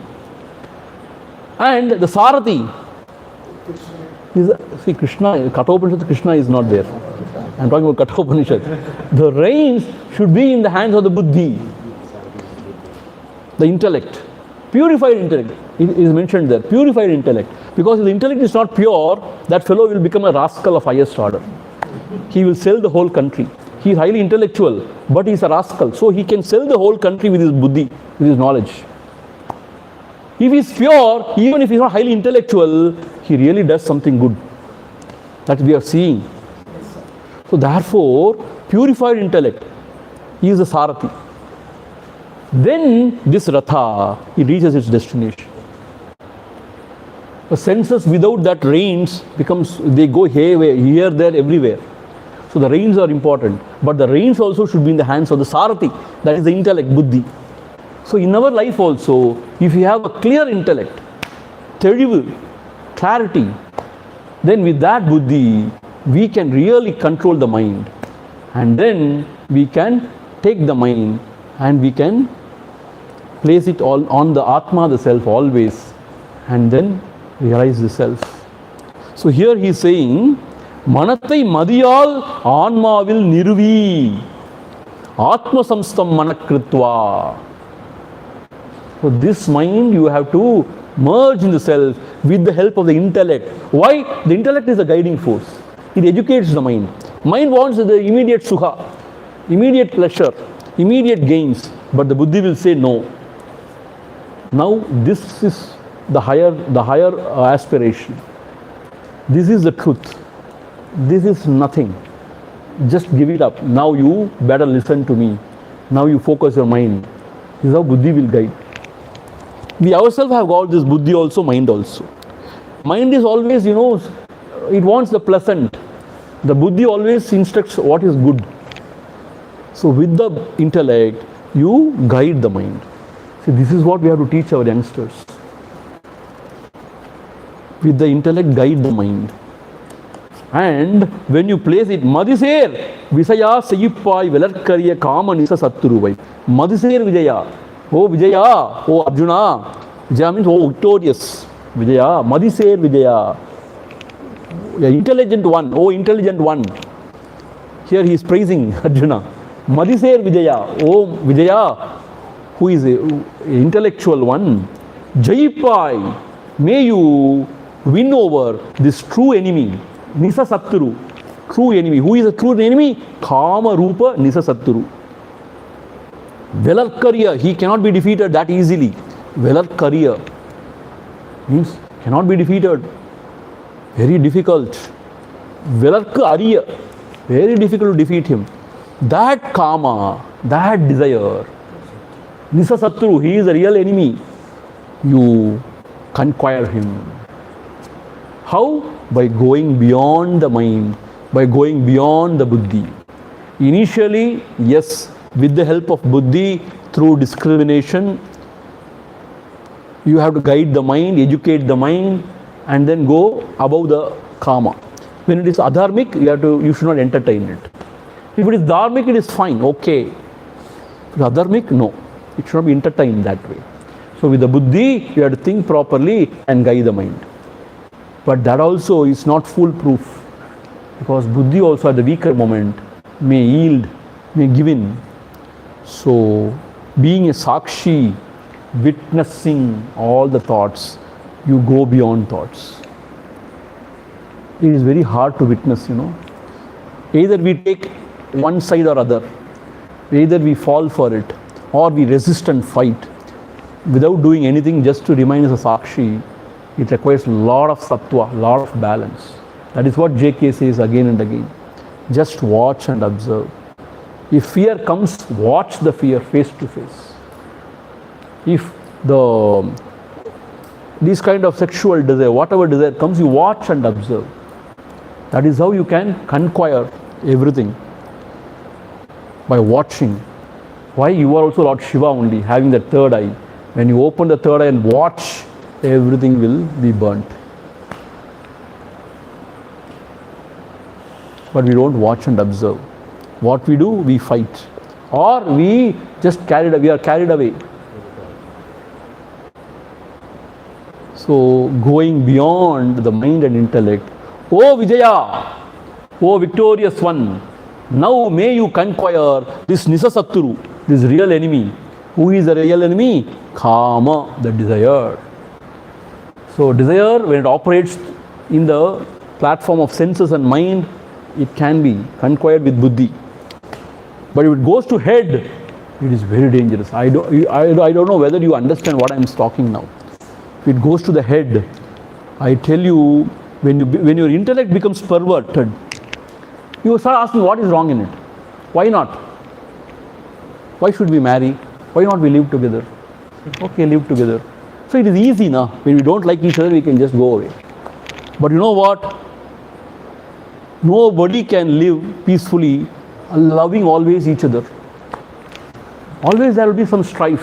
And the Sarathi is, see, Krishna, Kathopanishad, Krishna is not there. I am talking about Kathopanishad. The reins should be in the hands of the buddhi, the intellect. Purified intellect is mentioned there. Purified intellect. Because if the intellect is not pure, that fellow will become a rascal of highest order. He will sell the whole country. He is highly intellectual, but he is a rascal. So he can sell the whole country with his buddhi, with his knowledge. If he is pure, even if he is not highly intellectual, he really does something good. That we are seeing. So therefore, purified intellect, he is the Sarathi. Then this Ratha, it reaches its destination. The senses without that reins becomes, they go here, there, everywhere. So the reins are important. But the reins also should be in the hands of the Sarathi, that is the intellect, buddhi. So in our life also, if you have a clear intellect, terrible clarity, then with that buddhi, we can really control the mind. And then we can take the mind and we can place it all on the Atma, the self, always, and then realize the self. So here he is saying, Manattai madiyal anmavil nirvi Atma samstam manakritva. So this mind you have to merge in the self with the help of the intellect. Why? The intellect is the guiding force. It educates the mind. Mind wants the immediate sukha, immediate pleasure, immediate gains. But the buddhi will say no. Now this is the higher aspiration. This is the truth. This is nothing. Just give it up. Now you better listen to me. Now you focus your mind. This is how buddhi will guide. We ourselves have got this buddhi also, mind also. Mind is always, it wants the pleasant. The buddhi always instructs what is good. So with the intellect, you guide the mind. See, this is what we have to teach our youngsters. With the intellect, guide the mind. And when you place it, Madhiser Visaya Sayippai Velarkariya Kama Nisa Saturuvai. Madhiser Vijaya. Oh Vijaya, oh Arjuna. Vijaya means oh victorious. Vijaya, Madhiser Vijaya. Yeah, intelligent one, oh intelligent one. Here he is praising Arjuna. Madhiser Vijaya, oh Vijaya, who is an intellectual one. Jayipai, may you win over this true enemy. Nisa Satturu, true enemy. Who is a true enemy? Kama Rupa Nisa Satturu. Velarkariya, he cannot be defeated that easily. Velarkariya means cannot be defeated. Very difficult. Velarkariya, very difficult to defeat him. That Kama, that desire, Nisa Satturu, he is a real enemy. You conquer him. How? By going beyond the mind, by going beyond the buddhi. Initially, yes, with the help of buddhi, through discrimination, you have to guide the mind, educate the mind, and then go above the kama. When it is adharmic, you should not entertain it. If it is dharmic, it is fine, okay. If it is adharmic, no. It should not be entertained that way. So with the buddhi, you have to think properly and guide the mind. But that also is not foolproof, because buddhi also at the weaker moment may yield, may give in. So being a sakshi, witnessing all the thoughts, you go beyond thoughts. It is very hard to witness, Either we take one side or other. Either we fall for it or we resist and fight without doing anything just to remain as a sakshi. It requires a lot of sattva, a lot of balance. That is what JK says again and again. Just watch and observe. If fear comes, watch the fear face to face. If this kind of sexual desire, whatever desire comes, you watch and observe. That is how you can conquer everything. By watching. Why? You are also Lord Shiva only, having the third eye. When you open the third eye and watch, everything will be burnt. But we don't watch and observe. What we do, we fight. Or we just we are carried away. So going beyond the mind and intellect, oh Vijaya, oh victorious one, now may you conquer this Nisa Satturu, this real enemy. Who is the real enemy? Kama, the desire. So desire, when it operates in the platform of senses and mind, it can be conquered with buddhi. But if it goes to head, it is very dangerous. I don't know whether you understand what I am talking now. If it goes to the head, I tell you, when your intellect becomes perverted, you start asking what is wrong in it. Why not? Why should we marry? Why not we live together? Okay, live together. So it is easy now. When we don't like each other, we can just go away. But you know what? Nobody can live peacefully, loving always each other. Always there will be some strife.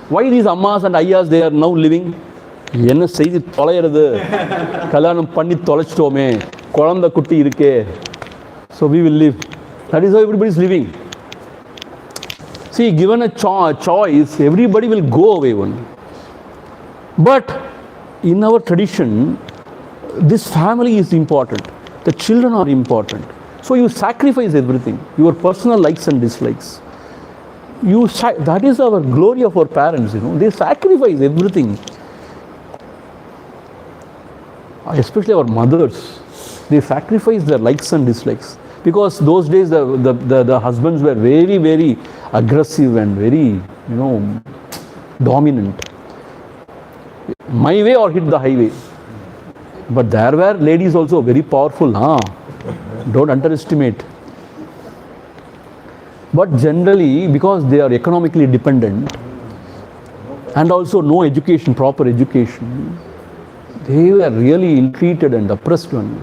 Why these ammas and ayyas, they are now living? என்ன செய்து தொலைகிறது, கல்யாணம் பண்ணி தொலைச்சிட்டோமே, குழந்தை குட்டி இருக்கே, so we will live. That is how everybody is living. See, given a choice, everybody will go away only. But in our tradition, this family is important. The children are important. So you sacrifice everything, your personal likes and dislikes. That is our glory of our parents, They sacrifice everything. Especially our mothers, they sacrifice their likes and dislikes. Because those days the husbands were very, very aggressive and very, dominant. My way or hit the highway. But there were ladies also very powerful. Don't underestimate. But generally, because they are economically dependent and also no education, proper education, they were really ill-treated and oppressed only.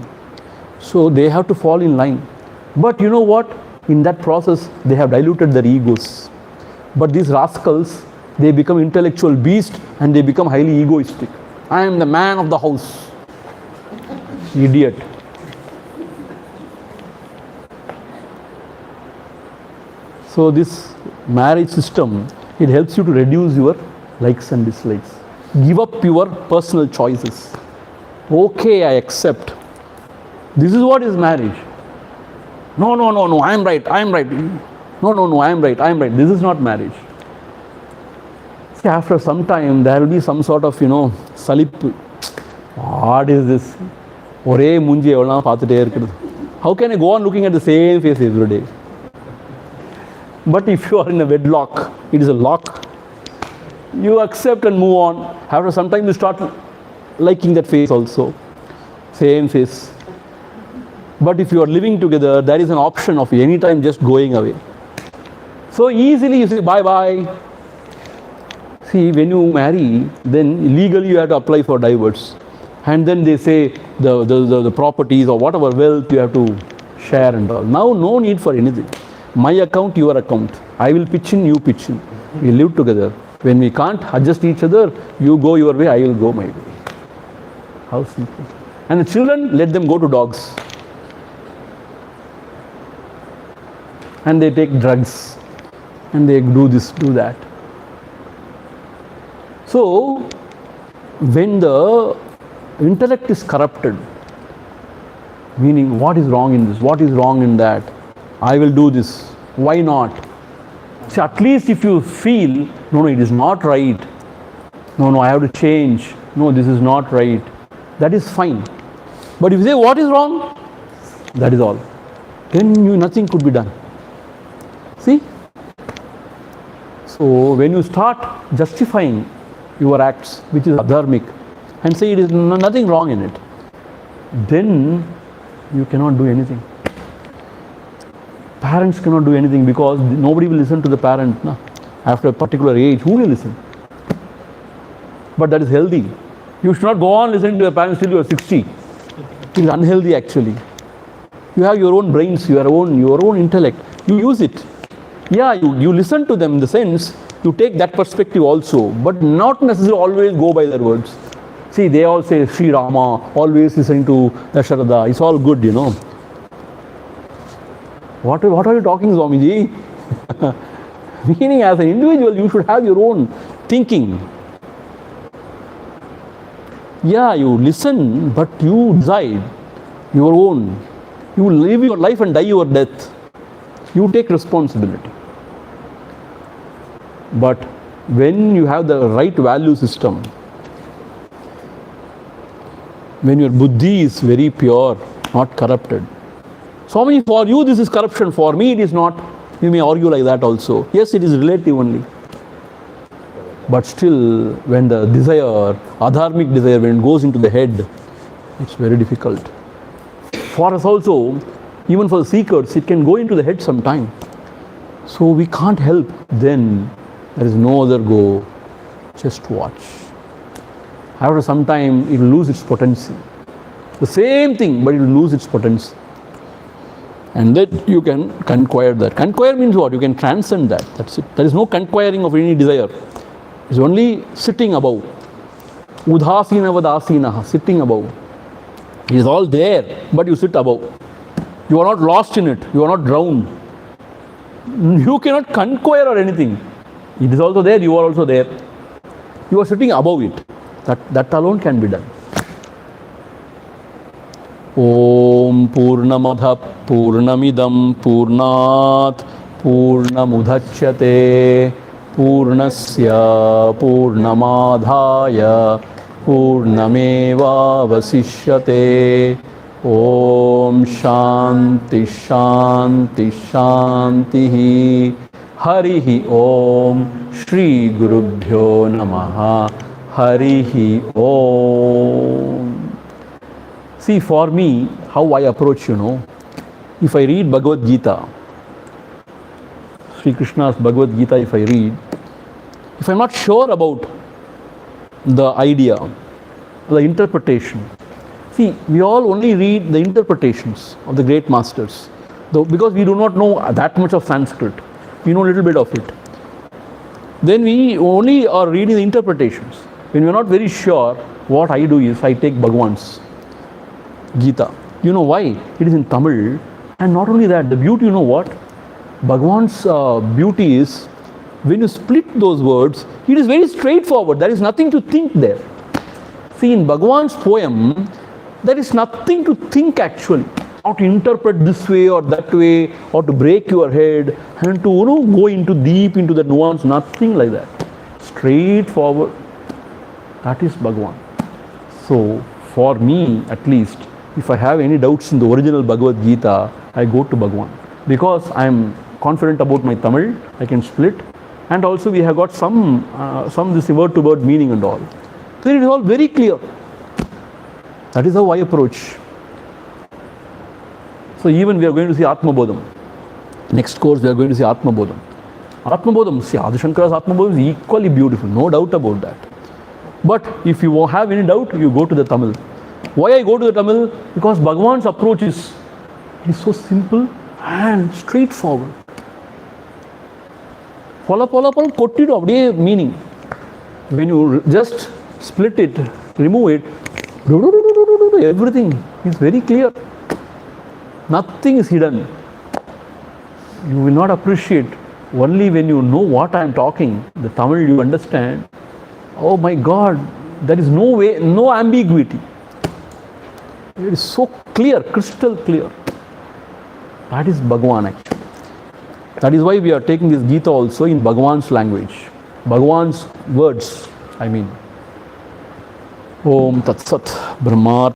So they have to fall in line. But you know what? In that process, they have diluted their egos. But these rascals, they become intellectual beasts and they become highly egoistic. I am the man of the house. Idiot. So this marriage system, it helps you to reduce your likes and dislikes. Give up your personal choices. Okay, I accept. This is what is marriage. No, I am right. No, I am right. This is not marriage. See, after some time, there will be some sort of, salip. What is this? How can I go on looking at the same face every day? But if you are in a wedlock, it is a lock. You accept and move on. After some time, you start liking that face also. Same face. But if you are living together, there is an option of any time just going away. So easily you say bye-bye. See, when you marry, then legally you have to apply for divorce. And then they say the properties or whatever wealth you have to share and all. Now no need for anything. My account, your account. I will pitch in, you pitch in. We live together. When we can't adjust each other, you go your way, I will go my way. How simple. And the children, let them go to dogs. And they take drugs. And they do this, do that. So, when the intellect is corrupted, meaning what is wrong in this, what is wrong in that, I will do this, why not? So at least if you feel, no, it is not right, no, I have to change, no, this is not right, that is fine. But if you say what is wrong, that is all, then nothing could be done. See? So when you start justifying your acts, which is adharmic, and say it is nothing wrong in it, then you cannot do anything. Parents cannot do anything because nobody will listen to the parent. No? After a particular age, who will listen? But that is healthy. You should not go on listening to your parents till you are 60. It is unhealthy actually. You have your own brains, your own intellect. You use it. Yeah, you listen to them in the sense, you take that perspective also, but not necessarily always go by their words. See, they all say Shri Rama, always listening to Dasharada. It's all good, What are you talking, Swamiji? Meaning, as an individual, you should have your own thinking. Yeah, you listen, but you decide your own. You live your life and die your death. You take responsibility. But when you have the right value system, when your buddhi is very pure, not corrupted. Swami, for you this is corruption, for me it is not. You may argue like that also. Yes, it is relative only. But still, when the desire, adharmic desire, when it goes into the head, it's very difficult. For us also, even for the seekers, it can go into the head sometime. So we can't help. Then there is no other go. Just watch. After some time, it will lose its potency. The same thing, but it will lose its potency. And that you can conquer that. Conquer means what? You can transcend that. That's it. There is no conquering of any desire. It's only sitting above. Udhasina vadasina, sitting above. It is all there, but you sit above. You are not lost in it. You are not drowned. You cannot conquer or anything. It is also there, you are also there. You are sitting above it. That alone can be done. Om Purnamadha Purnamidam Purnat Purnamudachyate Purnasya Purnamadhaya Purnameva Vasishyate. Om Shanti Shanti Shanti Harihi Om Shri Gurubhyo Namaha Harihi Om. See, for me, how I approach, if I read Bhagavat Gita, Sri Krishna's Bhagavat Gita, if I read, if I'm not sure about the idea, the interpretation, See, we all only read the interpretations of the great masters, though, because we do not know that much of Sanskrit. We know a little bit of it. Then we only are reading the interpretations. When we are not very sure, what I do is I take Bhagavan's Geeta. You know why? It is in Tamil. And not only that, the beauty, you know what? Bhagavan's beauty is, when you split those words, it is very straightforward. There is nothing to think there. See, in Bhagavan's poem, there is nothing to think actually. How to interpret this way or that way, or to break your head, and to go into deep into the nuance, nothing like that. Straightforward. That is Bhagavan. So, for me at least, if I have any doubts in the original Bhagavad Gita, I go to Bhagavan. Because I am confident about my Tamil, I can split. And also we have got some this word to word meaning and all. So it is all very clear. That is how I approach. So even we are going to see Atma Bodham. Next course we are going to see Atma Bodham. Atma Bodham, see Adi Shankara's Atma Bodham is equally beautiful, no doubt about that. But if you have any doubt, you go to the Tamil. Why I go to the Tamil? Because Bhagavan's approach is so simple and straightforward. Kottidu abdiye meaning. When you just split it, remove it, everything is very clear. Nothing is hidden. You will not appreciate. Only when you know what I am talking, the Tamil you understand. Oh my God, there is no way, no ambiguity. It is so clear, crystal clear. That is Bhagavan actually. That is why we are taking this Geeta also in Bhagavan's language. Bhagavan's words, I mean. Om Tat Sat Brahma